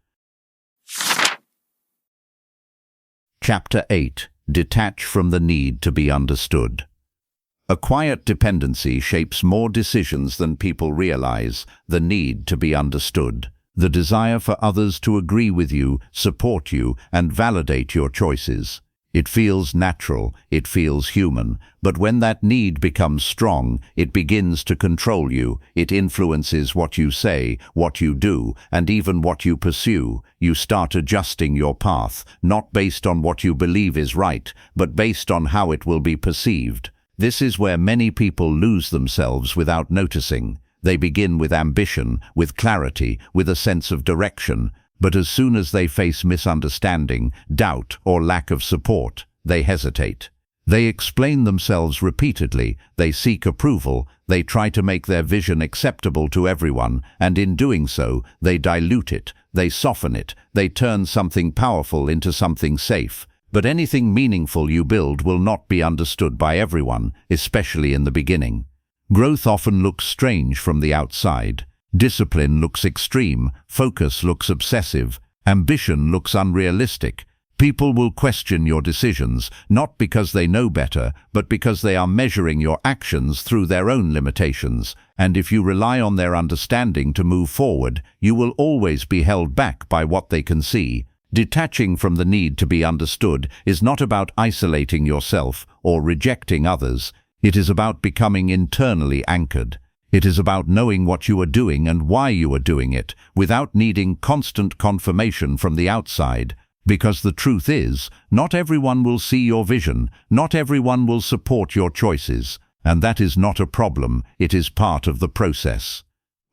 Chapter 8. Detach from the need to be understood. A quiet dependency shapes more decisions than people realize. The need to be understood. The desire for others to agree with you, support you, and validate your choices. It feels natural, it feels human, but when that need becomes strong, it begins to control you. It influences what you say, what you do, and even what you pursue. You start adjusting your path, not based on what you believe is right, but based on how it will be perceived. This is where many people lose themselves without noticing. They begin with ambition, with clarity, with a sense of direction. But as soon as they face misunderstanding, doubt, or lack of support, they hesitate. They explain themselves repeatedly, they seek approval, they try to make their vision acceptable to everyone, and in doing so, they dilute it, they soften it, they turn something powerful into something safe. But anything meaningful you build will not be understood by everyone, especially in the beginning. Growth often looks strange from the outside. Discipline looks extreme, focus looks obsessive, ambition looks unrealistic. People will question your decisions, not because they know better, but because they are measuring your actions through their own limitations. And if you rely on their understanding to move forward, you will always be held back by what they can see. Detaching from the need to be understood is not about isolating yourself or rejecting others. It is about becoming internally anchored. It is about knowing what you are doing and why you are doing it, without needing constant confirmation from the outside. Because the truth is, not everyone will see your vision, not everyone will support your choices, and that is not a problem, it is part of the process.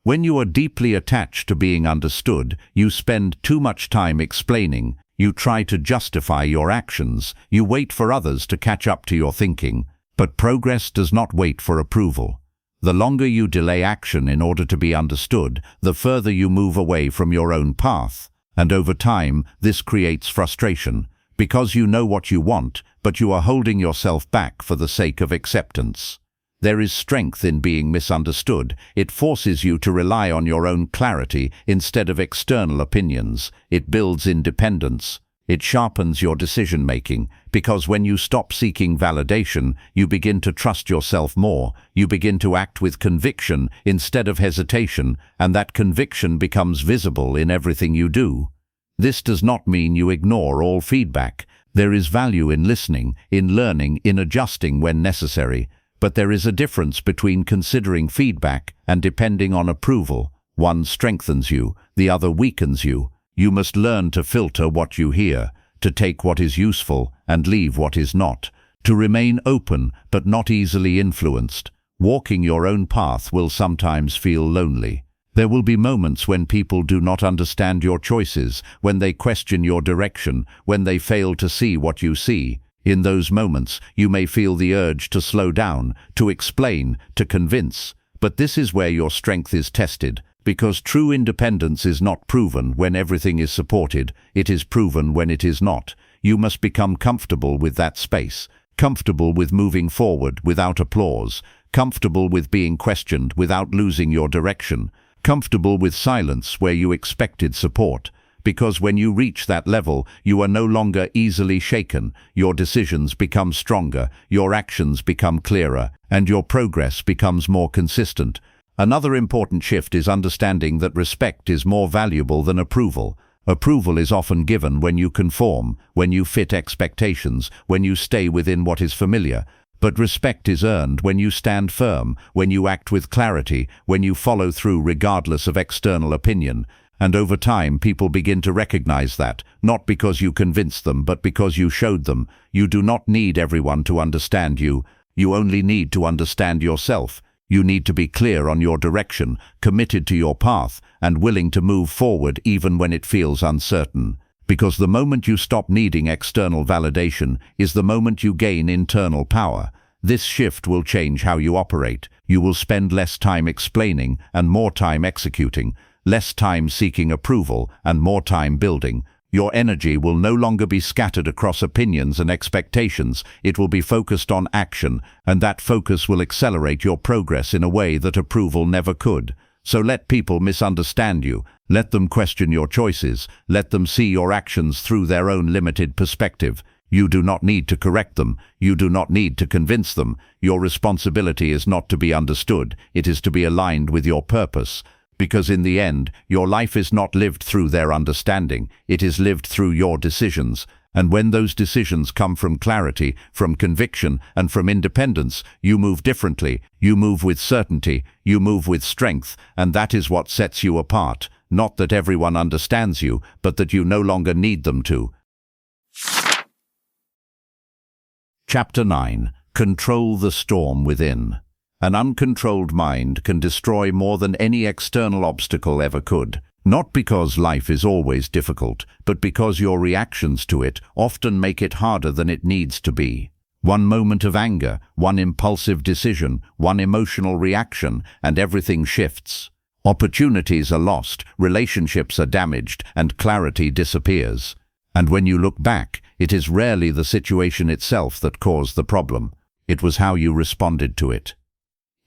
When you are deeply attached to being understood, you spend too much time explaining, you try to justify your actions, you wait for others to catch up to your thinking. But progress does not wait for approval. The longer you delay action in order to be understood, the further you move away from your own path. And over time, this creates frustration, because you know what you want, but you are holding yourself back for the sake of acceptance. There is strength in being misunderstood. It forces you to rely on your own clarity instead of external opinions. It builds independence. It sharpens your decision-making, because when you stop seeking validation, you begin to trust yourself more. You begin to act with conviction instead of hesitation, and that conviction becomes visible in everything you do. This does not mean you ignore all feedback. There is value in listening, in learning, in adjusting when necessary. But there is a difference between considering feedback and depending on approval. One strengthens you, the other weakens you. You must learn to filter what you hear, to take what is useful and leave what is not, to remain open but not easily influenced. Walking your own path will sometimes feel lonely. There will be moments when people do not understand your choices, when they question your direction, when they fail to see what you see. In those moments, you may feel the urge to slow down, to explain, to convince. But this is where your strength is tested, because true independence is not proven when everything is supported, it is proven when it is not. You must become comfortable with that space, comfortable with moving forward without applause, comfortable with being questioned without losing your direction, comfortable with silence where you expected support. Because when you reach that level, you are no longer easily shaken, your decisions become stronger, your actions become clearer, and your progress becomes more consistent. Another important shift is understanding that respect is more valuable than approval. Approval is often given when you conform, when you fit expectations, when you stay within what is familiar. But respect is earned when you stand firm, when you act with clarity, when you follow through regardless of external opinion. And over time, people begin to recognize that, not because you convinced them, but because you showed them. You do not need everyone to understand you. You only need to understand yourself. You need to be clear on your direction, committed to your path, and willing to move forward even when it feels uncertain. Because the moment you stop needing external validation is the moment you gain internal power. This shift will change how you operate. You will spend less time explaining and more time executing, less time seeking approval and more time building. Your energy will no longer be scattered across opinions and expectations. It will be focused on action, and that focus will accelerate your progress in a way that approval never could. So let people misunderstand you. Let them question your choices. Let them see your actions through their own limited perspective. You do not need to correct them. You do not need to convince them. Your responsibility is not to be understood. It is to be aligned with your purpose. Because in the end, your life is not lived through their understanding. It is lived through your decisions. And when those decisions come from clarity, from conviction, and from independence, you move differently. You move with certainty. You move with strength. And that is what sets you apart. Not that everyone understands you, but that you no longer need them to. Chapter 9. Control the storm within. An uncontrolled mind can destroy more than any external obstacle ever could. Not because life is always difficult, but because your reactions to it often make it harder than it needs to be. One moment of anger, one impulsive decision, one emotional reaction, and everything shifts. Opportunities are lost, relationships are damaged, and clarity disappears. And when you look back, it is rarely the situation itself that caused the problem. It was how you responded to it.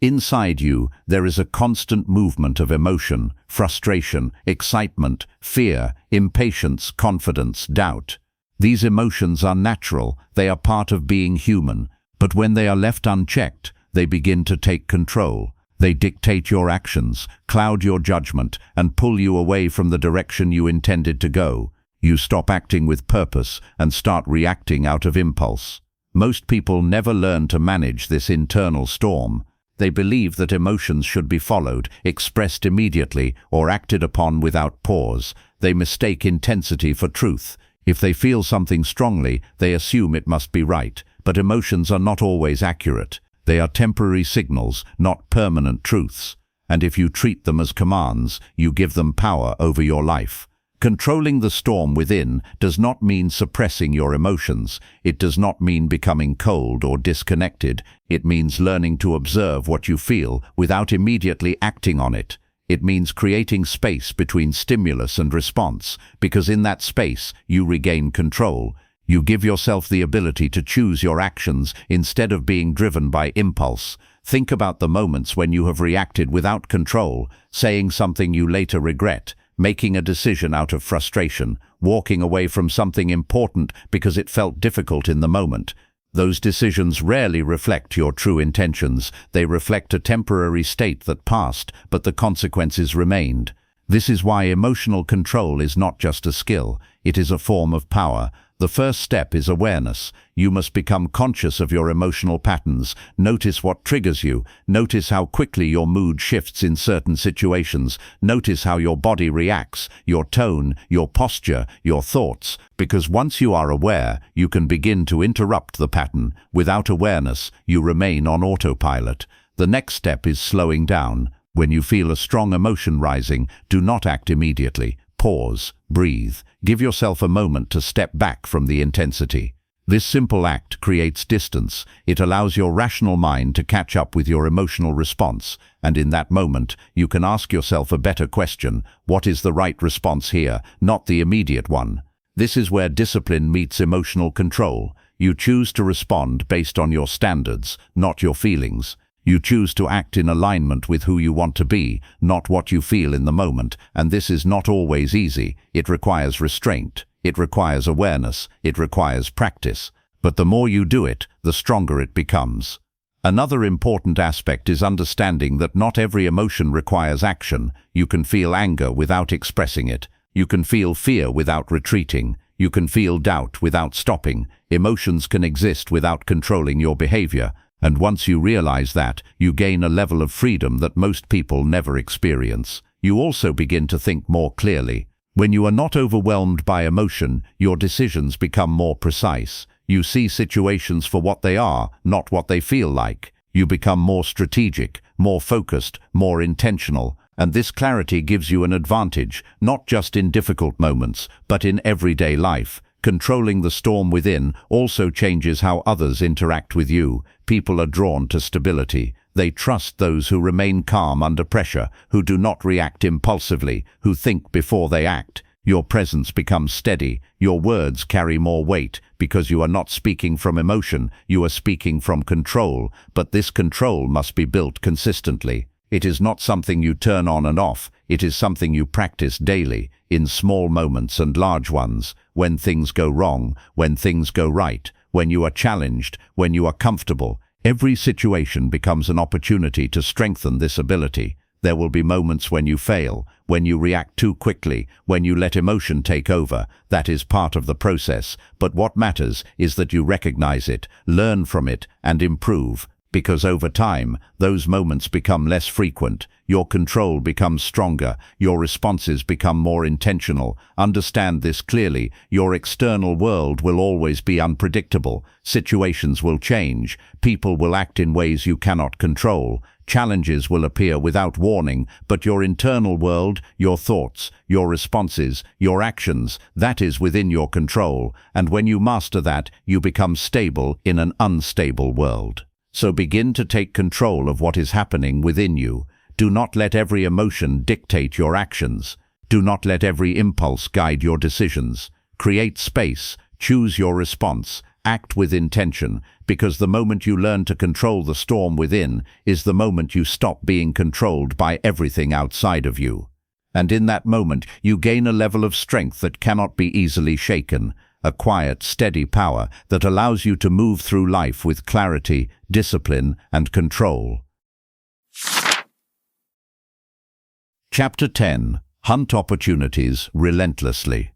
Inside you, there is a constant movement of emotion, frustration, excitement, fear, impatience, confidence, doubt. These emotions are natural, they are part of being human, but when they are left unchecked, they begin to take control. They dictate your actions, cloud your judgment, and pull you away from the direction you intended to go. You stop acting with purpose and start reacting out of impulse. Most people never learn to manage this internal storm. They believe that emotions should be followed, expressed immediately, or acted upon without pause. They mistake intensity for truth. If they feel something strongly, they assume it must be right. But emotions are not always accurate. They are temporary signals, not permanent truths. And if you treat them as commands, you give them power over your life. Controlling the storm within does not mean suppressing your emotions. It does not mean becoming cold or disconnected. It means learning to observe what you feel without immediately acting on it. It means creating space between stimulus and response, because in that space you regain control. You give yourself the ability to choose your actions instead of being driven by impulse. Think about the moments when you have reacted without control, saying something you later regret, making a decision out of frustration, walking away from something important because it felt difficult in the moment. Those decisions rarely reflect your true intentions. They reflect a temporary state that passed, but the consequences remained. This is why emotional control is not just a skill. It is a form of power. The first step is awareness. You must become conscious of your emotional patterns. Notice what triggers you. Notice how quickly your mood shifts in certain situations. Notice how your body reacts, your tone, your posture, your thoughts. Because once you are aware, you can begin to interrupt the pattern. Without awareness, you remain on autopilot. The next step is slowing down. When you feel a strong emotion rising, do not act immediately. Pause, breathe, give yourself a moment to step back from the intensity. This simple act creates distance. It allows your rational mind to catch up with your emotional response, and in that moment, you can ask yourself a better question: what is the right response here, not the immediate one? This is where discipline meets emotional control. You choose to respond based on your standards, not your feelings. You choose to act in alignment with who you want to be, not what you feel in the moment, and this is not always easy. It requires restraint, it requires awareness, it requires practice. But the more you do it, the stronger it becomes. Another important aspect is understanding that not every emotion requires action. You can feel anger without expressing it. You can feel fear without retreating. You can feel doubt without stopping. Emotions can exist without controlling your behavior. And once you realize that, you gain a level of freedom that most people never experience. You also begin to think more clearly. When you are not overwhelmed by emotion, your decisions become more precise. You see situations for what they are, not what they feel like. You become more strategic, more focused, more intentional. And this clarity gives you an advantage, not just in difficult moments, but in everyday life. Controlling the storm within also changes how others interact with you. People are drawn to stability. They trust those who remain calm under pressure, who do not react impulsively, who think before they act. Your presence becomes steady. Your words carry more weight because you are not speaking from emotion, you are speaking from control. But this control must be built consistently. It is not something you turn on and off. It is something you practice daily, in small moments and large ones, when things go wrong, when things go right, when you are challenged, when you are comfortable. Every situation becomes an opportunity to strengthen this ability. There will be moments when you fail, when you react too quickly, when you let emotion take over. That is part of the process. But what matters is that you recognize it, learn from it, and improve. Because over time, those moments become less frequent, your control becomes stronger, your responses become more intentional. Understand this clearly: your external world will always be unpredictable. Situations will change, people will act in ways you cannot control, challenges will appear without warning, but your internal world, your thoughts, your responses, your actions, that is within your control. And when you master that, you become stable in an unstable world. So begin to take control of what is happening within you. Do not let every emotion dictate your actions. Do not let every impulse guide your decisions. Create space, choose your response, act with intention, because the moment you learn to control the storm within is the moment you stop being controlled by everything outside of you. And in that moment, you gain a level of strength that cannot be easily shaken. A quiet, steady power that allows you to move through life with clarity, discipline, and control. Chapter 10. Hunt opportunities relentlessly.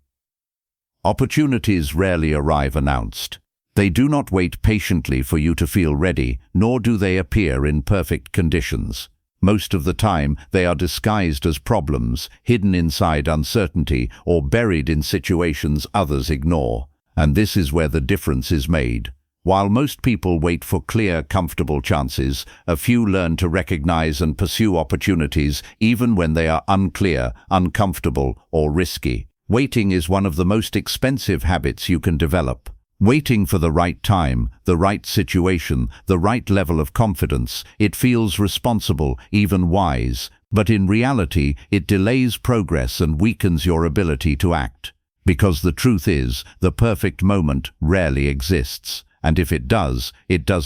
Opportunities rarely arrive announced. They do not wait patiently for you to feel ready, nor do they appear in perfect conditions. Most of the time, they are disguised as problems, hidden inside uncertainty, or buried in situations others ignore. And this is where the difference is made. While most people wait for clear, comfortable chances, a few learn to recognize and pursue opportunities even when they are unclear, uncomfortable, or risky. Waiting is one of the most expensive habits you can develop. Waiting for the right time, the right situation, the right level of confidence, it feels responsible, even wise, but in reality, it delays progress and weakens your ability to act. Because the truth is, the perfect moment rarely exists, and if it does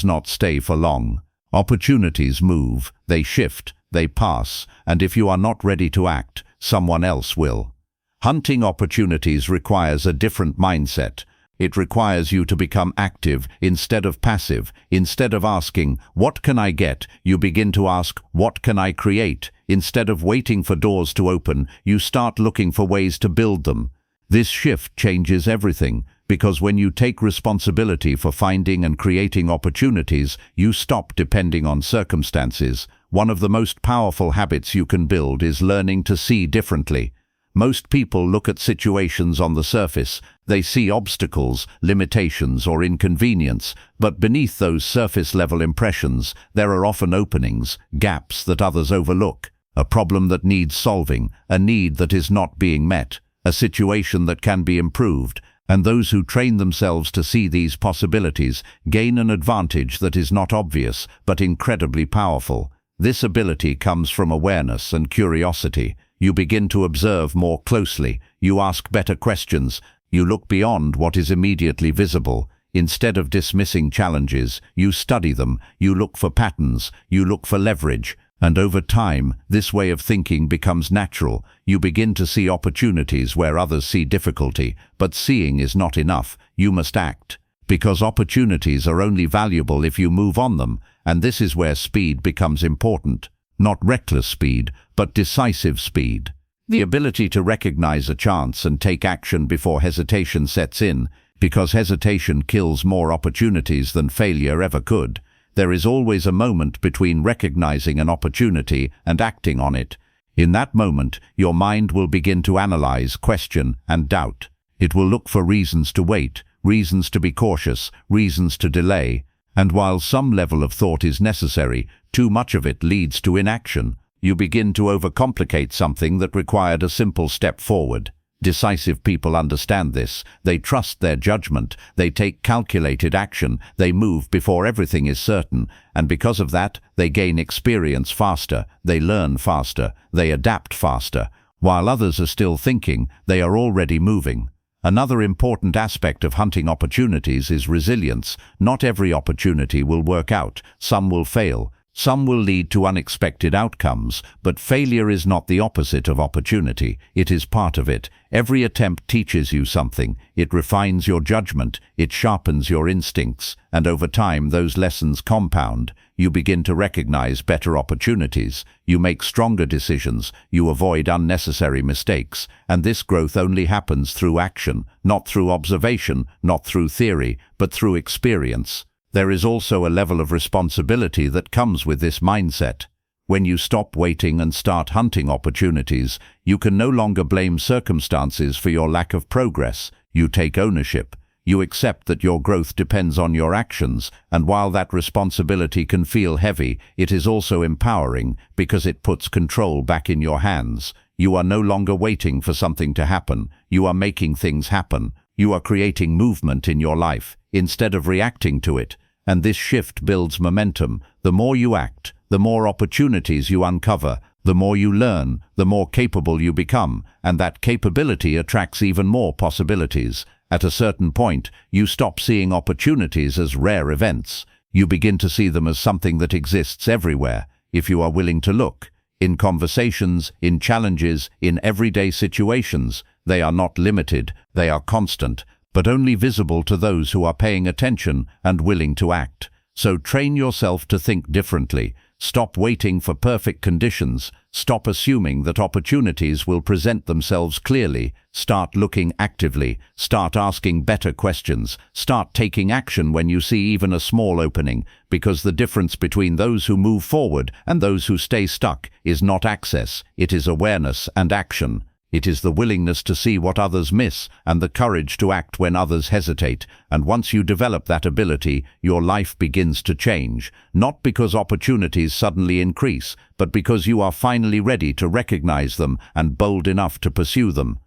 not stay for long. Opportunities move, they shift, they pass, and if you are not ready to act, someone else will. Hunting opportunities requires a different mindset. It requires you to become active instead of passive. Instead of asking, "What can I get?" you begin to ask, "What can I create?" Instead of waiting for doors to open, you start looking for ways to build them. This shift changes everything. Because when you take responsibility for finding and creating opportunities, you stop depending on circumstances. One of the most powerful habits you can build is learning to see differently. Most people look at situations on the surface. They see obstacles, limitations, or inconvenience, but beneath those surface-level impressions, there are often openings, gaps that others overlook, a problem that needs solving, a need that is not being met, a situation that can be improved, and those who train themselves to see these possibilities gain an advantage that is not obvious, but incredibly powerful. This ability comes from awareness and curiosity. You begin to observe more closely, you ask better questions, you look beyond what is immediately visible. Instead of dismissing challenges, you study them, you look for patterns, you look for leverage, and over time, this way of thinking becomes natural. You begin to see opportunities where others see difficulty, but seeing is not enough, you must act. Because opportunities are only valuable if you move on them, and this is where speed becomes important. Not reckless speed, but decisive speed. The ability to recognize a chance and take action before hesitation sets in, because hesitation kills more opportunities than failure ever could. There is always a moment between recognizing an opportunity and acting on it. In that moment, your mind will begin to analyze, question, and doubt. It will look for reasons to wait, reasons to be cautious, reasons to delay. And while some level of thought is necessary, too much of it leads to inaction. You begin to overcomplicate something that required a simple step forward. Decisive people understand this. They trust their judgment. They take calculated action. They move before everything is certain. And because of that, they gain experience faster. They learn faster. They adapt faster. While others are still thinking, they are already moving. Another important aspect of hunting opportunities is resilience. Not every opportunity will work out. Some will fail. Some will lead to unexpected outcomes, but failure is not the opposite of opportunity. It is part of it. Every attempt teaches you something. It refines your judgment. It sharpens your instincts. And over time, those lessons compound. You begin to recognize better opportunities. You make stronger decisions. You avoid unnecessary mistakes. And this growth only happens through action, not through observation, not through theory, but through experience. There is also a level of responsibility that comes with this mindset. When you stop waiting and start hunting opportunities, you can no longer blame circumstances for your lack of progress. You take ownership. You accept that your growth depends on your actions, and while that responsibility can feel heavy, it is also empowering because it puts control back in your hands. You are no longer waiting for something to happen. You are making things happen. You are creating movement in your life instead of reacting to it. And this shift builds momentum. The more you act, the more opportunities you uncover, the more you learn, the more capable you become, and that capability attracts even more possibilities. At a certain point, you stop seeing opportunities as rare events. You begin to see them as something that exists everywhere, if you are willing to look. In conversations, in challenges, in everyday situations, they are not limited, they are constant, but only visible to those who are paying attention and willing to act. So train yourself to think differently. Stop waiting for perfect conditions. Stop assuming that opportunities will present themselves clearly. Start looking actively. Start asking better questions. Start taking action when you see even a small opening, because the difference between those who move forward and those who stay stuck is not access, it is awareness and action. It is the willingness to see what others miss and the courage to act when others hesitate. And once you develop that ability, your life begins to change. Not because opportunities suddenly increase, but because you are finally ready to recognize them and bold enough to pursue them.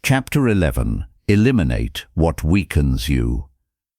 Chapter 11. Eliminate what weakens you.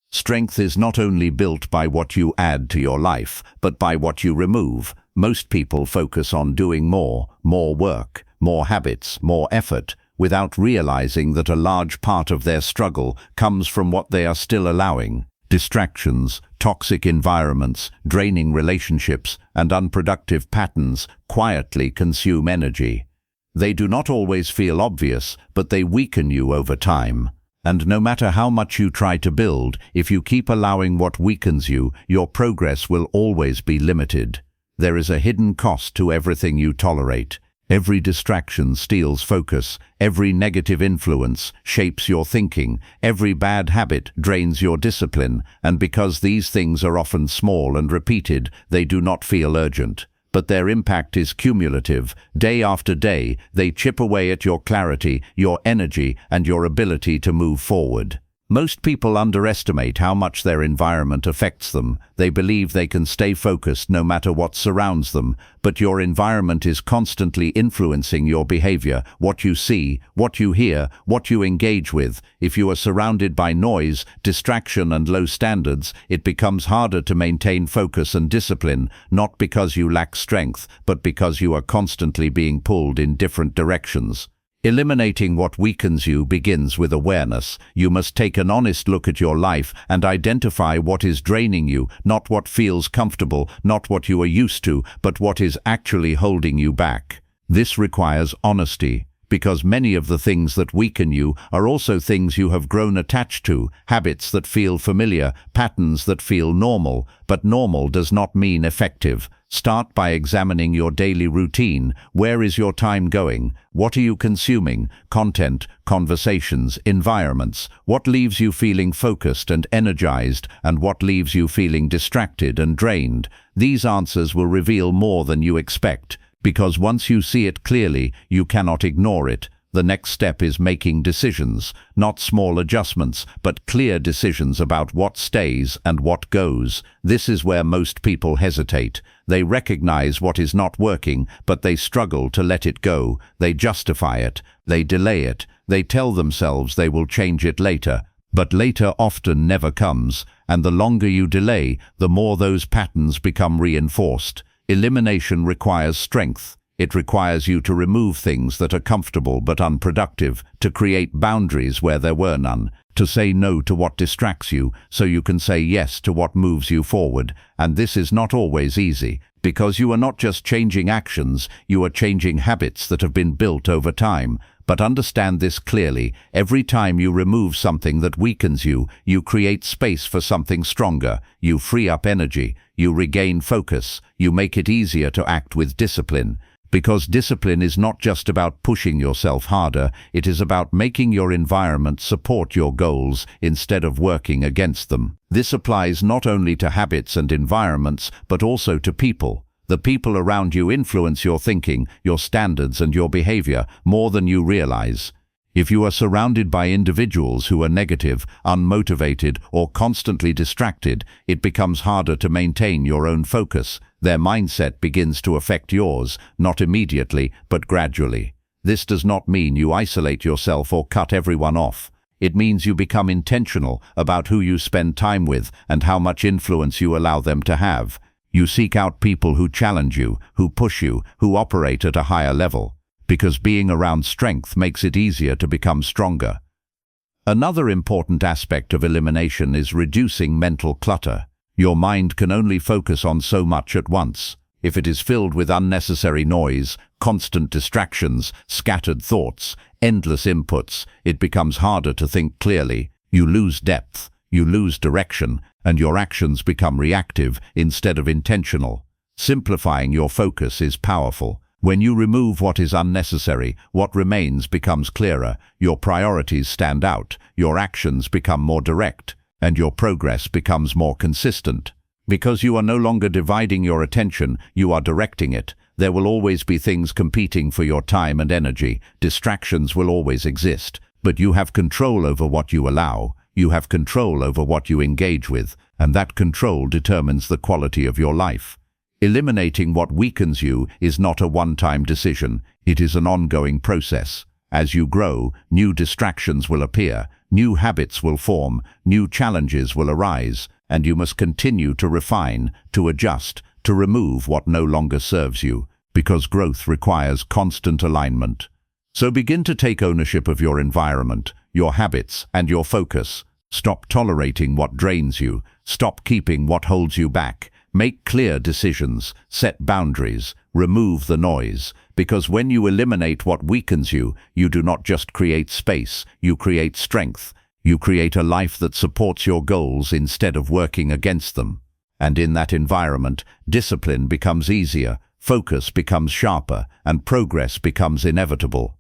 Strength is not only built by what you add to your life, but by what you remove. Most people focus on doing more work, more habits, more effort, without realizing that a large part of their struggle comes from what they are still allowing. Distractions, toxic environments, draining relationships, and unproductive patterns quietly consume energy. They do not always feel obvious, but they weaken you over time. And no matter how much you try to build, if you keep allowing what weakens you, your progress will always be limited. There is a hidden cost to everything you tolerate. Every distraction steals focus, every negative influence shapes your thinking, every bad habit drains your discipline, and because these things are often small and repeated, they do not feel urgent. But their impact is cumulative. Day after day, they chip away at your clarity, your energy, and your ability to move forward. Most people underestimate how much their environment affects them. They believe they can stay focused no matter what surrounds them, but your environment is constantly influencing your behavior, what you see, what you hear, what you engage with. If you are surrounded by noise, distraction, and low standards, it becomes harder to maintain focus and discipline, not because you lack strength, but because you are constantly being pulled in different directions. Eliminating what weakens you begins with awareness. You must take an honest look at your life and identify what is draining you, not what feels comfortable, not what you are used to, but what is actually holding you back. This requires honesty, because many of the things that weaken you are also things you have grown attached to, habits that feel familiar, patterns that feel normal, but normal does not mean effective. Start by examining your daily routine. Where is your time going? What are you consuming? Content, conversations, environments. What leaves you feeling focused and energized, and what leaves you feeling distracted and drained? These answers will reveal more than you expect, because once you see it clearly, you cannot ignore it. The next step is making decisions, not small adjustments, but clear decisions about what stays and what goes. This is where most people hesitate. They recognize what is not working, but they struggle to let it go. They justify it. They delay it. They tell themselves they will change it later. But later often never comes, and the longer you delay, the more those patterns become reinforced. Elimination requires strength. It requires you to remove things that are comfortable but unproductive, to create boundaries where there were none, to say no to what distracts you so you can say yes to what moves you forward. And this is not always easy, because you are not just changing actions, you are changing habits that have been built over time. But understand this clearly: every time you remove something that weakens you, you create space for something stronger. You free up energy, you regain focus, you make it easier to act with discipline. Because discipline is not just about pushing yourself harder, it is about making your environment support your goals instead of working against them. This applies not only to habits and environments, but also to people. The people around you influence your thinking, your standards, and your behavior more than you realize. If you are surrounded by individuals who are negative, unmotivated, or constantly distracted, it becomes harder to maintain your own focus. Their mindset begins to affect yours, not immediately, but gradually. This does not mean you isolate yourself or cut everyone off. It means you become intentional about who you spend time with and how much influence you allow them to have. You seek out people who challenge you, who push you, who operate at a higher level, because being around strength makes it easier to become stronger. Another important aspect of elimination is reducing mental clutter. Your mind can only focus on so much at once. If it is filled with unnecessary noise, constant distractions, scattered thoughts, endless inputs, it becomes harder to think clearly. You lose depth, you lose direction, and your actions become reactive instead of intentional. Simplifying your focus is powerful. When you remove what is unnecessary, what remains becomes clearer. Your priorities stand out, your actions become more direct, and your progress becomes more consistent. Because you are no longer dividing your attention, you are directing it. There will always be things competing for your time and energy. Distractions will always exist, but you have control over what you allow. You have control over what you engage with, and that control determines the quality of your life. Eliminating what weakens you is not a one-time decision. It is an ongoing process. As you grow, new distractions will appear, new habits will form, new challenges will arise, and you must continue to refine, to adjust, to remove what no longer serves you, because growth requires constant alignment. So begin to take ownership of your environment, your habits, and your focus. Stop tolerating what drains you. Stop keeping what holds you back. Make clear decisions, set boundaries, remove the noise, because when you eliminate what weakens you, you do not just create space, you create strength. You create a life that supports your goals instead of working against them. And in that environment, discipline becomes easier, focus becomes sharper, and progress becomes inevitable.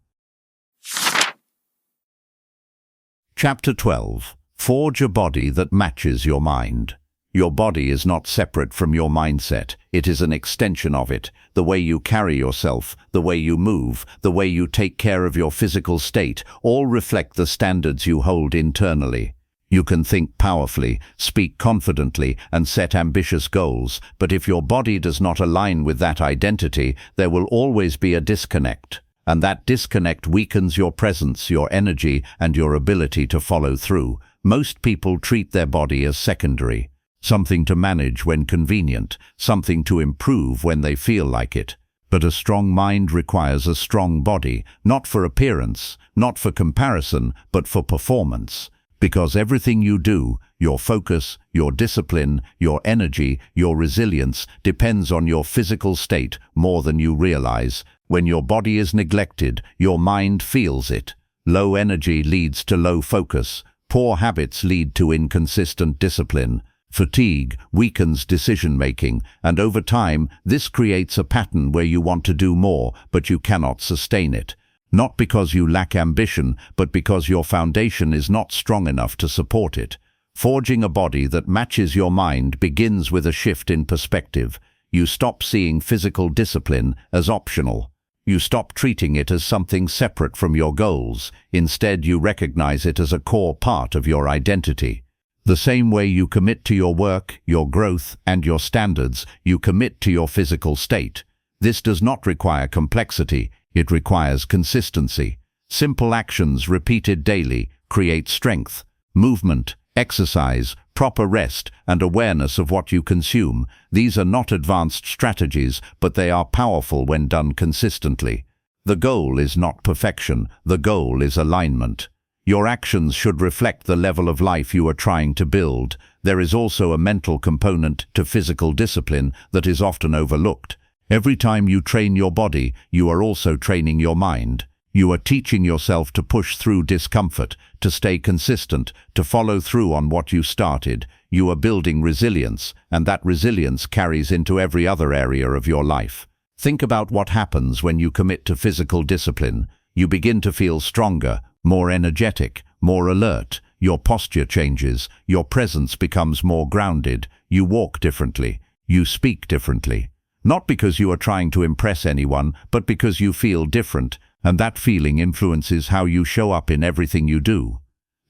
Chapter 12. Forge a body that matches your mind. Your body is not separate from your mindset. It is an extension of it. The way you carry yourself, the way you move, the way you take care of your physical state, all reflect the standards you hold internally. You can think powerfully, speak confidently, and set ambitious goals, but if your body does not align with that identity, there will always be a disconnect. And that disconnect weakens your presence, your energy, and your ability to follow through. Most people treat their body as secondary, something to manage when convenient, something to improve when they feel like it. But a strong mind requires a strong body, not for appearance, not for comparison, but for performance. Because everything you do, your focus, your discipline, your energy, your resilience, depends on your physical state more than you realize. When your body is neglected, your mind feels it. Low energy leads to low focus. Poor habits lead to inconsistent discipline. Fatigue weakens decision-making, and over time, this creates a pattern where you want to do more, but you cannot sustain it. Not because you lack ambition, but because your foundation is not strong enough to support it. Forging a body that matches your mind begins with a shift in perspective. You stop seeing physical discipline as optional. You stop treating it as something separate from your goals. Instead, you recognize it as a core part of your identity. The same way you commit to your work, your growth, and your standards, you commit to your physical state. This does not require complexity, it requires consistency. Simple actions repeated daily create strength. Movement, exercise, proper rest, and awareness of what you consume. These are not advanced strategies, but they are powerful when done consistently. The goal is not perfection, the goal is alignment. Your actions should reflect the level of life you are trying to build. There is also a mental component to physical discipline that is often overlooked. Every time you train your body, you are also training your mind. You are teaching yourself to push through discomfort, to stay consistent, to follow through on what you started. You are building resilience, and that resilience carries into every other area of your life. Think about what happens when you commit to physical discipline. You begin to feel stronger, more energetic, more alert. Your posture changes, your presence becomes more grounded, you walk differently, you speak differently. Not because you are trying to impress anyone, but because you feel different, and that feeling influences how you show up in everything you do.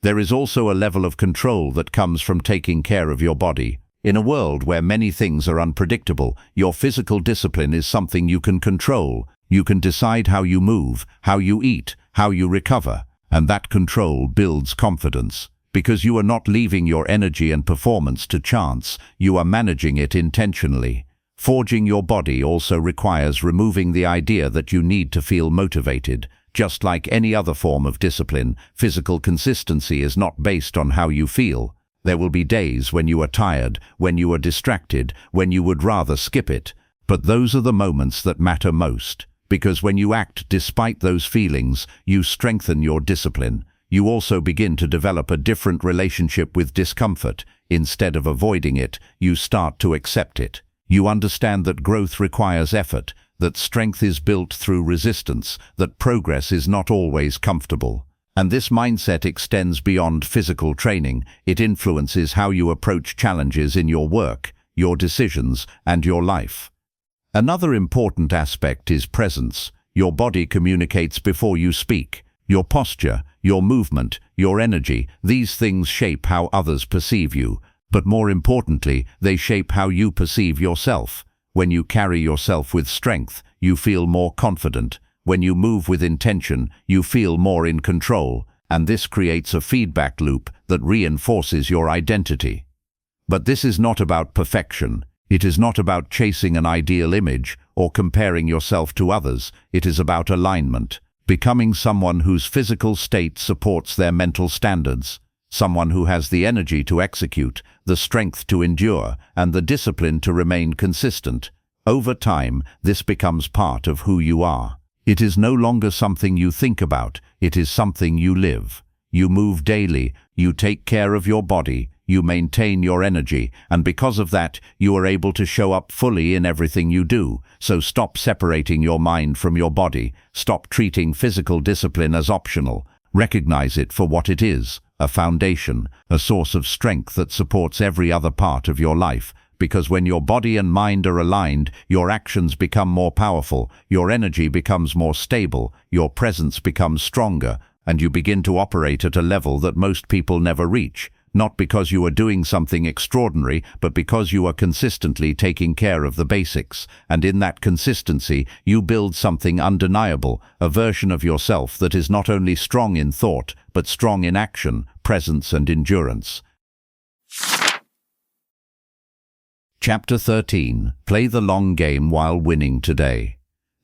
There is also a level of control that comes from taking care of your body. In a world where many things are unpredictable, your physical discipline is something you can control. You can decide how you move, how you eat, how you recover, and that control builds confidence. Because you are not leaving your energy and performance to chance, you are managing it intentionally. Forging your body also requires removing the idea that you need to feel motivated. Just like any other form of discipline, physical consistency is not based on how you feel. There will be days when you are tired, when you are distracted, when you would rather skip it. But those are the moments that matter most. Because when you act despite those feelings, you strengthen your discipline. You also begin to develop a different relationship with discomfort. Instead of avoiding it, you start to accept it. You understand that growth requires effort, that strength is built through resistance, that progress is not always comfortable. And this mindset extends beyond physical training. It influences how you approach challenges in your work, your decisions, and your life. Another important aspect is presence. Your body communicates before you speak. Your posture, your movement, your energy, these things shape how others perceive you. But more importantly, they shape how you perceive yourself. When you carry yourself with strength, you feel more confident. When you move with intention, you feel more in control, and this creates a feedback loop that reinforces your identity. But this is not about perfection. It is not about chasing an ideal image or comparing yourself to others. It is about alignment, becoming someone whose physical state supports their mental standards. Someone who has the energy to execute, the strength to endure, and the discipline to remain consistent. Over time, this becomes part of who you are. It is no longer something you think about, it is something you live. you move daily, you take care of your body, you maintain your energy, and because of that, you are able to show up fully in everything you do. So stop separating your mind from your body. Stop treating physical discipline as optional. Recognize it for what it is, a foundation, a source of strength that supports every other part of your life. Because when your body and mind are aligned, your actions become more powerful, your energy becomes more stable, your presence becomes stronger, and you begin to operate at a level that most people never reach. Not because you are doing something extraordinary, but because you are consistently taking care of the basics. And in that consistency, you build something undeniable, a version of yourself that is not only strong in thought, but strong in action, presence, and endurance. Chapter 13. Play the long game while winning today.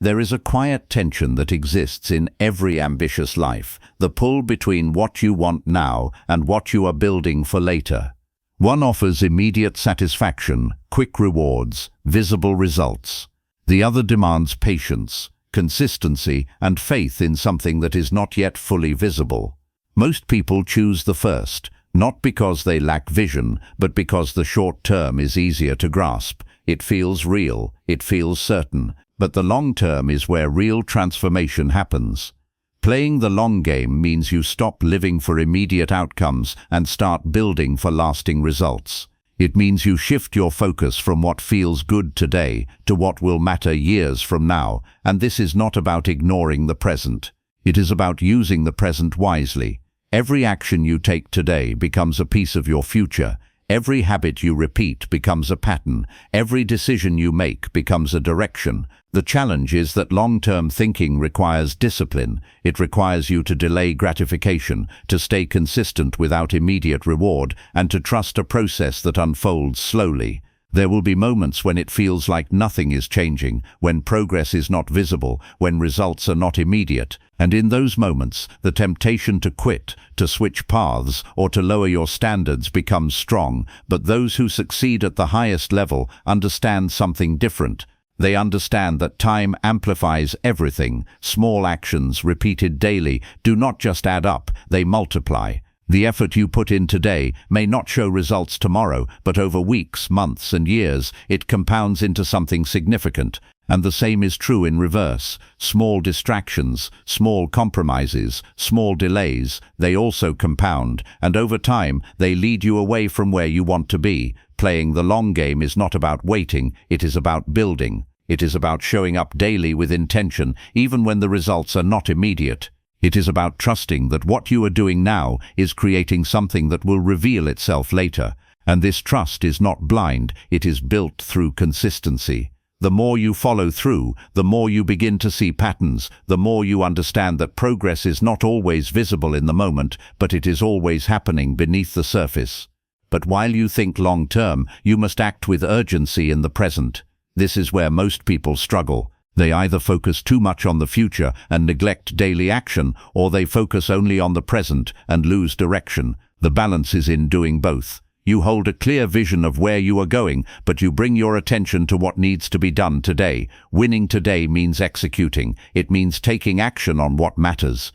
There is a quiet tension that exists in every ambitious life, the pull between what you want now and what you are building for later. One offers immediate satisfaction, quick rewards, visible results. The other demands patience, consistency, and faith in something that is not yet fully visible. Most people choose the first, not because they lack vision, but because the short term is easier to grasp. It feels real, it feels certain. But the long term is where real transformation happens. Playing the long game means you stop living for immediate outcomes and start building for lasting results. It means you shift your focus from what feels good today to what will matter years from now, and this is not about ignoring the present. It is about using the present wisely. Every action you take today becomes a piece of your future. Every habit you repeat becomes a pattern. Every decision you make becomes a direction. The challenge is that long-term thinking requires discipline. It requires you to delay gratification, to stay consistent without immediate reward, and to trust a process that unfolds slowly. There will be moments when it feels like nothing is changing, when progress is not visible, when results are not immediate. And in those moments, the temptation to quit, to switch paths, or to lower your standards becomes strong. But those who succeed at the highest level understand something different. They understand that time amplifies everything. Small actions repeated daily do not just add up, they multiply. The effort you put in today may not show results tomorrow, but over weeks, months, and years, it compounds into something significant. And the same is true in reverse. Small distractions, small compromises, small delays, they also compound, and over time, they lead you away from where you want to be. Playing the long game is not about waiting, it is about building. It is about showing up daily with intention, even when the results are not immediate. It is about trusting that what you are doing now is creating something that will reveal itself later. And this trust is not blind, it is built through consistency. The more you follow through, the more you begin to see patterns, the more you understand that progress is not always visible in the moment, but it is always happening beneath the surface. But while you think long-term, you must act with urgency in the present. This is where most people struggle. They either focus too much on the future and neglect daily action, or they focus only on the present and lose direction. The balance is in doing both. You hold a clear vision of where you are going, but you bring your attention to what needs to be done today. Winning today means executing. It means taking action on what matters.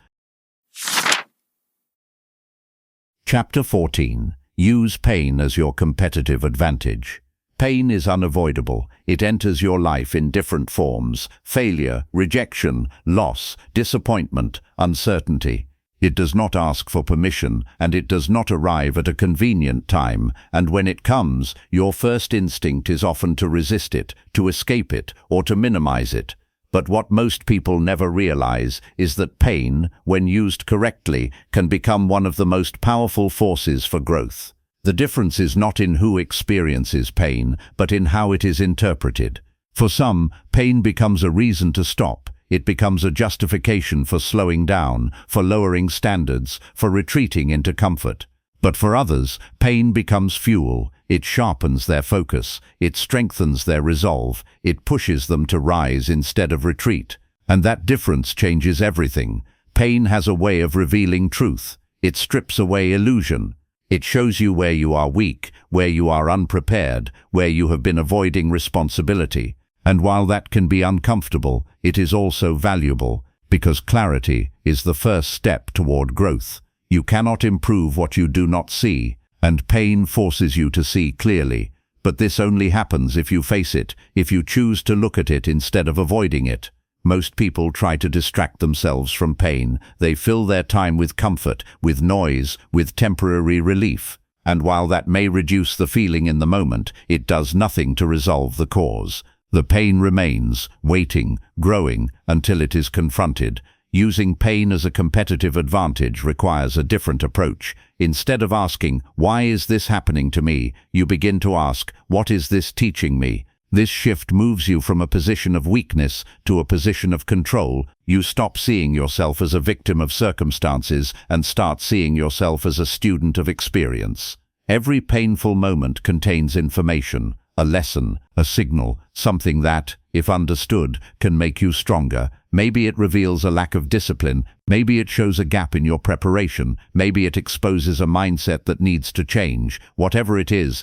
Chapter 14. Use pain as your competitive advantage. Pain is unavoidable. It enters your life in different forms: failure, rejection, loss, disappointment, uncertainty. It does not ask for permission, and it does not arrive at a convenient time, and when it comes, your first instinct is often to resist it, to escape it, or to minimize it. But what most people never realize is that pain, when used correctly, can become one of the most powerful forces for growth. The difference is not in who experiences pain, but in how it is interpreted. For some, pain becomes a reason to stop. It becomes a justification for slowing down, for lowering standards, for retreating into comfort. But for others, pain becomes fuel. It sharpens their focus. It strengthens their resolve. It pushes them to rise instead of retreat. And that difference changes everything. Pain has a way of revealing truth. It strips away illusion. It shows you where you are weak, where you are unprepared, where you have been avoiding responsibility. And while that can be uncomfortable, it is also valuable, because clarity is the first step toward growth. You cannot improve what you do not see, and pain forces you to see clearly. But this only happens if you face it, if you choose to look at it instead of avoiding it. Most people try to distract themselves from pain. They fill their time with comfort, with noise, with temporary relief. And while that may reduce the feeling in the moment, it does nothing to resolve the cause. The pain remains, waiting, growing, until it is confronted. Using pain as a competitive advantage requires a different approach. Instead of asking, "Why is this happening to me?" you begin to ask, "What is this teaching me?" This shift moves you from a position of weakness to a position of control. You stop seeing yourself as a victim of circumstances and start seeing yourself as a student of experience. Every painful moment contains information, a lesson, a signal, something that, if understood, can make you stronger. Maybe it reveals a lack of discipline, maybe it shows a gap in your preparation, maybe it exposes a mindset that needs to change. Whatever it is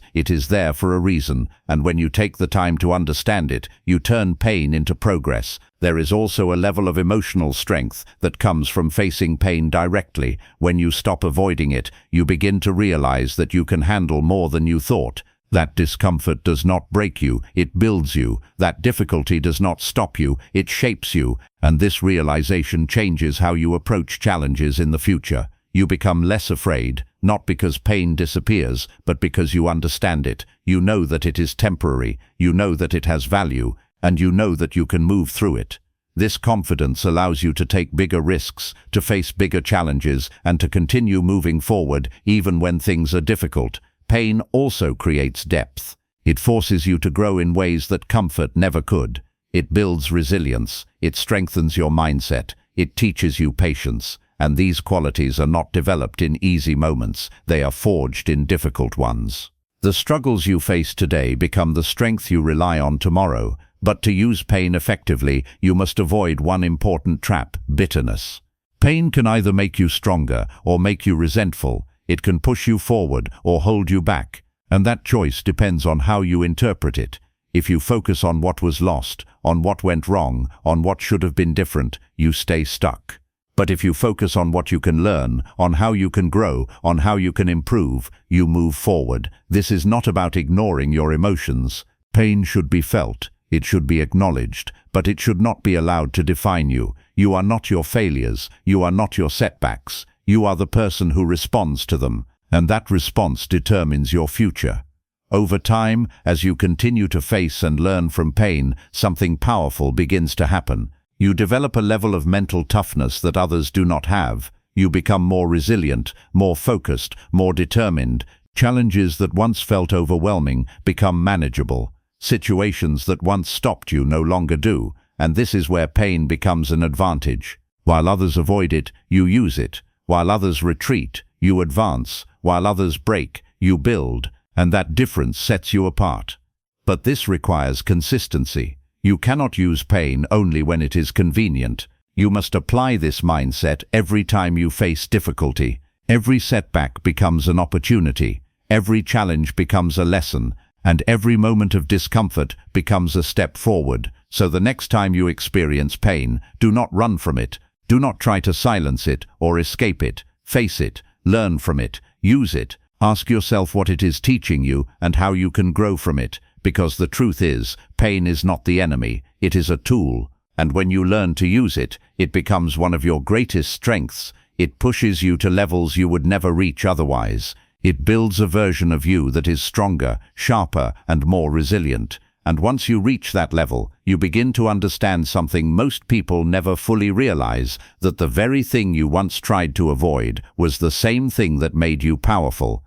there for a reason, and when you take the time to understand it, you turn pain into progress. There is also a level of emotional strength that comes from facing pain directly. When you stop avoiding it, you begin to realize that you can handle more than you thought. That discomfort does not break you, it builds you. That difficulty does not stop you, it shapes you. And this realization changes how you approach challenges in the future. You become less afraid, not because pain disappears, but because you understand it. You know that it is temporary, you know that it has value, and you know that you can move through it. This confidence allows you to take bigger risks, to face bigger challenges, and to continue moving forward even when things are difficult. Pain also creates depth. It forces you to grow in ways that comfort never could. It builds resilience, it strengthens your mindset, it teaches you patience, and these qualities are not developed in easy moments, they are forged in difficult ones. The struggles you face today become the strength you rely on tomorrow, but to use pain effectively, you must avoid one important trap: bitterness. Pain can either make you stronger or make you resentful. It can push you forward or hold you back, and that choice depends on how you interpret it. If you focus on what was lost, on what went wrong, on what should have been different, you stay stuck. But if you focus on what you can learn, on how you can grow, on how you can improve, you move forward. This is not about ignoring your emotions. Pain should be felt, it should be acknowledged, but it should not be allowed to define you. You are not your failures, you are not your setbacks. You are the person who responds to them, and that response determines your future. Over time, as you continue to face and learn from pain, something powerful begins to happen. You develop a level of mental toughness that others do not have. You become more resilient, more focused, more determined. Challenges that once felt overwhelming become manageable. Situations that once stopped you no longer do, and this is where pain becomes an advantage. While others avoid it, you use it. While others retreat, you advance. While others break, you build, and that difference sets you apart. But this requires consistency. You cannot use pain only when it is convenient. You must apply this mindset every time you face difficulty. Every setback becomes an opportunity. Every challenge becomes a lesson, and every moment of discomfort becomes a step forward. So the next time you experience pain, do not run from it. Do not try to silence it or escape it. Face it, learn from it, use it. Ask yourself what it is teaching you and how you can grow from it, because the truth is, pain is not the enemy, it is a tool. And when you learn to use it, it becomes one of your greatest strengths. It pushes you to levels you would never reach otherwise. It builds a version of you that is stronger, sharper, and more resilient. And once you reach that level, you begin to understand something most people never fully realize, that the very thing you once tried to avoid was the same thing that made you powerful.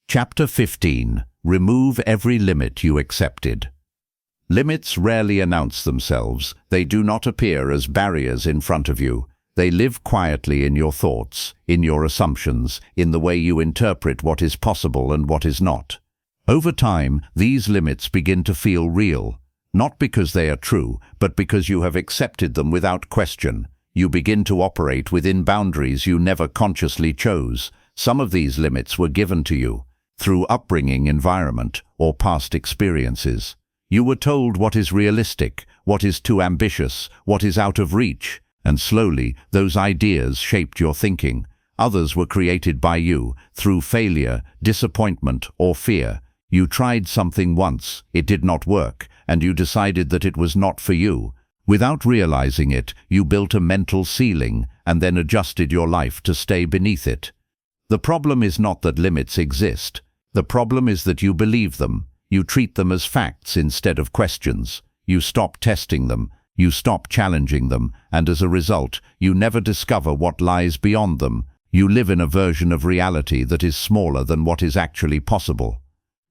Chapter 15. Remove every limit you accepted. Limits rarely announce themselves. They do not appear as barriers in front of you. They live quietly in your thoughts, in your assumptions, in the way you interpret what is possible and what is not. Over time, these limits begin to feel real, not because they are true, but because you have accepted them without question. You begin to operate within boundaries you never consciously chose. Some of these limits were given to you through upbringing, environment, or past experiences. You were told what is realistic, what is too ambitious, what is out of reach, and slowly those ideas shaped your thinking. Others were created by you, through failure, disappointment, or fear. You tried something once, it did not work, and you decided that it was not for you. Without realizing it, you built a mental ceiling, and then adjusted your life to stay beneath it. The problem is not that limits exist. The problem is that you believe them. You treat them as facts instead of questions. You stop testing them. You stop challenging them, and as a result, you never discover what lies beyond them. You live in a version of reality that is smaller than what is actually possible.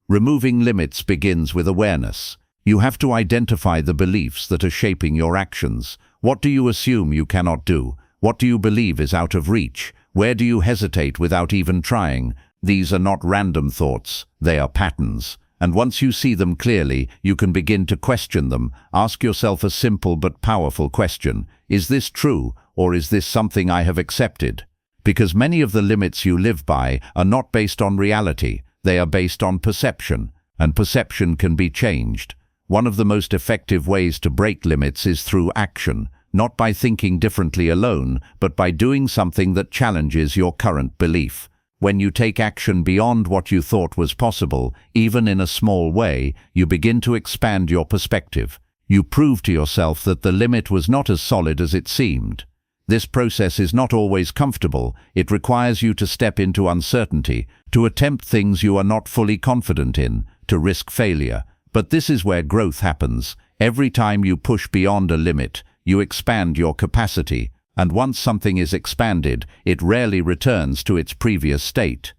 Removing limits begins with awareness. You have to identify the beliefs that are shaping your actions. What do you assume you cannot do? What do you believe is out of reach? Where do you hesitate without even trying? These are not random thoughts, they are patterns. And once you see them clearly, you can begin to question them. Ask yourself a simple but powerful question. Is this true, or is this something I have accepted? Because many of the limits you live by are not based on reality, they are based on perception, and perception can be changed. One of the most effective ways to break limits is through action, not by thinking differently alone, but by doing something that challenges your current belief. When you take action beyond what you thought was possible, even in a small way, you begin to expand your perspective. You prove to yourself that the limit was not as solid as it seemed. This process is not always comfortable. It requires you to step into uncertainty, to attempt things you are not fully confident in, to risk failure. But this is where growth happens. Every time you push beyond a limit, you expand your capacity, and once something is expanded, it rarely returns to its previous state.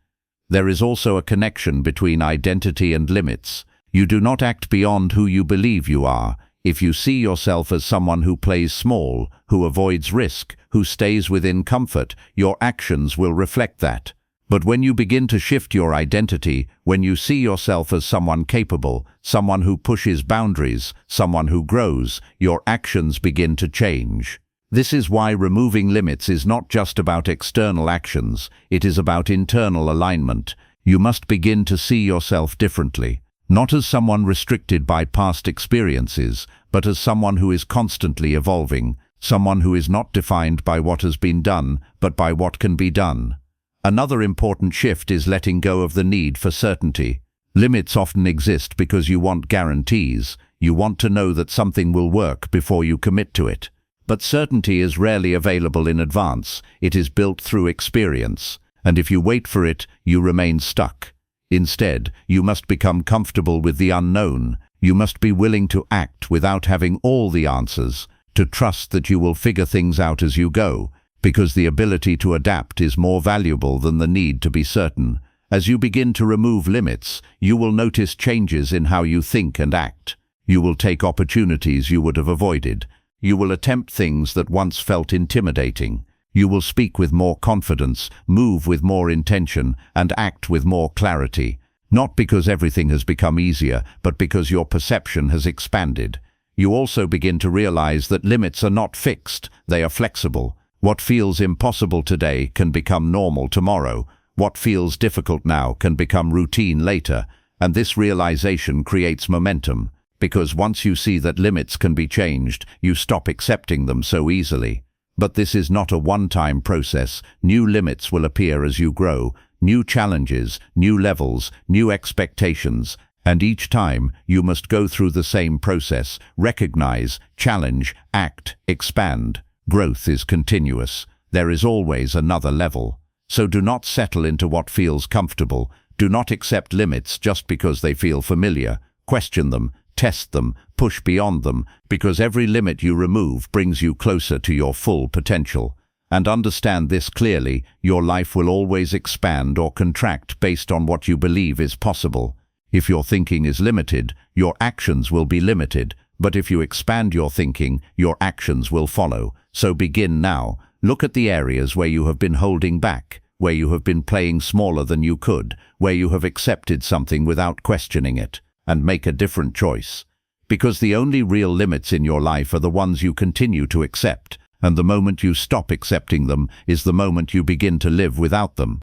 There is also a connection between identity and limits. You do not act beyond who you believe you are. If you see yourself as someone who plays small, who avoids risk, who stays within comfort, your actions will reflect that. But when you begin to shift your identity, when you see yourself as someone capable, someone who pushes boundaries, someone who grows, your actions begin to change. This is why removing limits is not just about external actions, it is about internal alignment. You must begin to see yourself differently, not as someone restricted by past experiences, but as someone who is constantly evolving, someone who is not defined by what has been done, but by what can be done. Another important shift is letting go of the need for certainty. Limits often exist because you want guarantees. You want to know that something will work before you commit to it. But certainty is rarely available in advance. It is built through experience. And if you wait for it, you remain stuck. Instead, you must become comfortable with the unknown. You must be willing to act without having all the answers, to trust that you will figure things out as you go, because the ability to adapt is more valuable than the need to be certain. As you begin to remove limits, you will notice changes in how you think and act. You will take opportunities you would have avoided. You will attempt things that once felt intimidating. You will speak with more confidence, move with more intention, and act with more clarity. Not because everything has become easier, but because your perception has expanded. You also begin to realize that limits are not fixed, they are flexible. What feels impossible today can become normal tomorrow. What feels difficult now can become routine later. And this realization creates momentum, because once you see that limits can be changed, you stop accepting them so easily. But this is not a one-time process. New limits will appear as you grow, new challenges, new levels, new expectations, and each time you must go through the same process: recognize, challenge, act, expand. Growth is continuous. There is always another level. So do not settle into what feels comfortable. Do not accept limits just because they feel familiar. Question them, test them, push beyond them, because every limit you remove brings you closer to your full potential. And understand this clearly: your life will always expand or contract based on what you believe is possible. If your thinking is limited, your actions will be limited. But if you expand your thinking, your actions will follow. So begin now. Look at the areas where you have been holding back, where you have been playing smaller than you could, where you have accepted something without questioning it, and make a different choice. Because the only real limits in your life are the ones you continue to accept, and the moment you stop accepting them is the moment you begin to live without them.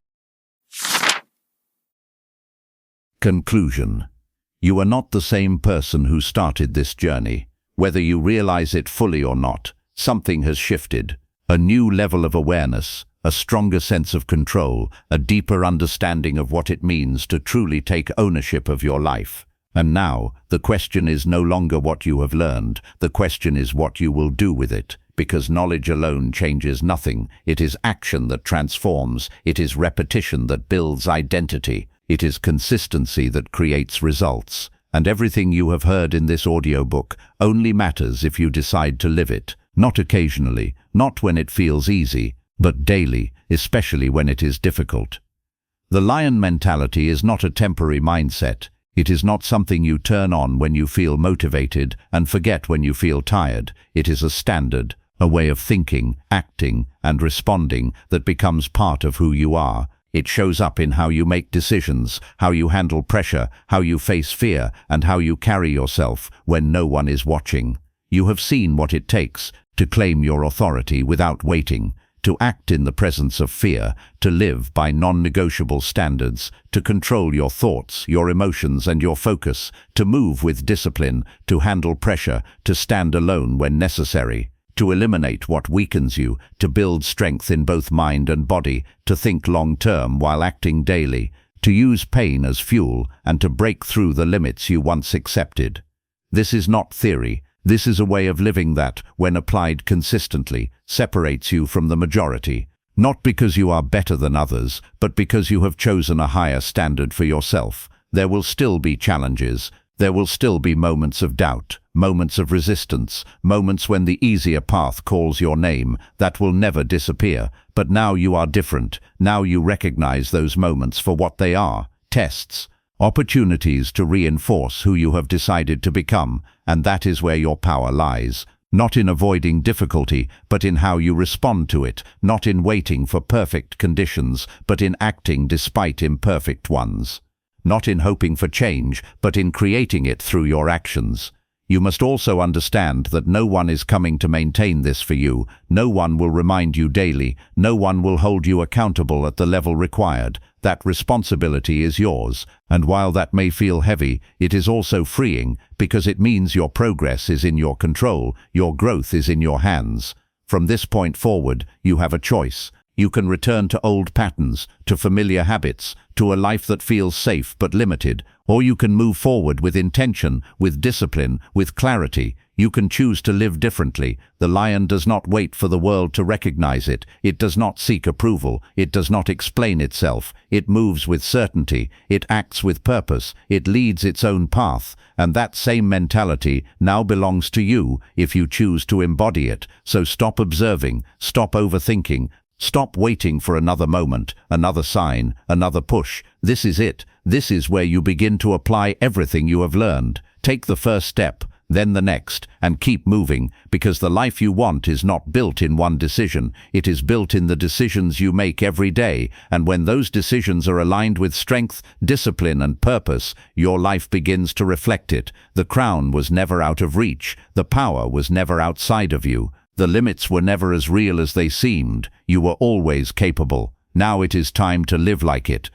Conclusion. You are not the same person who started this journey. Whether you realize it fully or not, something has shifted. a new level of awareness, a stronger sense of control, a deeper understanding of what it means to truly take ownership of your life. And now, the question is no longer what you have learned, the question is what you will do with it. Because knowledge alone changes nothing. It is action that transforms. It is repetition that builds identity. It is consistency that creates results. And everything you have heard in this audiobook only matters if you decide to live it. Not occasionally, not when it feels easy, but daily, especially when it is difficult. The lion mentality is not a temporary mindset. It is not something you turn on when you feel motivated and forget when you feel tired. It is a standard, a way of thinking, acting, and responding that becomes part of who you are. It shows up in how you make decisions, how you handle pressure, how you face fear, and how you carry yourself when no one is watching. You have seen what it takes to claim your authority without waiting, to act in the presence of fear, to live by non-negotiable standards, to control your thoughts, your emotions, and your focus, to move with discipline, to handle pressure, to stand alone when necessary, to eliminate what weakens you, to build strength in both mind and body, to think long-term while acting daily, to use pain as fuel, and to break through the limits you once accepted. This is not theory. This is a way of living that, when applied consistently, separates you from the majority. Not because you are better than others, but because you have chosen a higher standard for yourself. There will still be challenges. There will still be moments of doubt, moments of resistance, moments when the easier path calls your name. That will never disappear. But now you are different. Now you recognize those moments for what they are: tests, opportunities to reinforce who you have decided to become, and that is where your power lies. Not in avoiding difficulty, but in how you respond to it. Not in waiting for perfect conditions, but in acting despite imperfect ones. Not in hoping for change, but in creating it through your actions. You must also understand that no one is coming to maintain this for you. No one will remind you daily. No one will hold you accountable at the level required. That responsibility is yours, and while that may feel heavy, it is also freeing, because it means your progress is in your control, your growth is in your hands. From this point forward, you have a choice. You can return to old patterns, to familiar habits, to a life that feels safe but limited, or you can move forward with intention, with discipline, with clarity. You can choose to live differently. The lion does not wait for the world to recognize it. It does not seek approval. It does not explain itself. It moves with certainty. It acts with purpose. It leads its own path. And that same mentality now belongs to you if you choose to embody it. So stop observing, stop overthinking, stop waiting for another moment, another sign, another push. This is it. This is where you begin to apply everything you have learned. Take the first step, then the next, and keep moving, because the life you want is not built in one decision. It is built in the decisions you make every day, and when those decisions are aligned with strength, discipline, and purpose, your life begins to reflect it. The crown was never out of reach. The power was never outside of you. The limits were never as real as they seemed. You were always capable. Now it is time to live like it,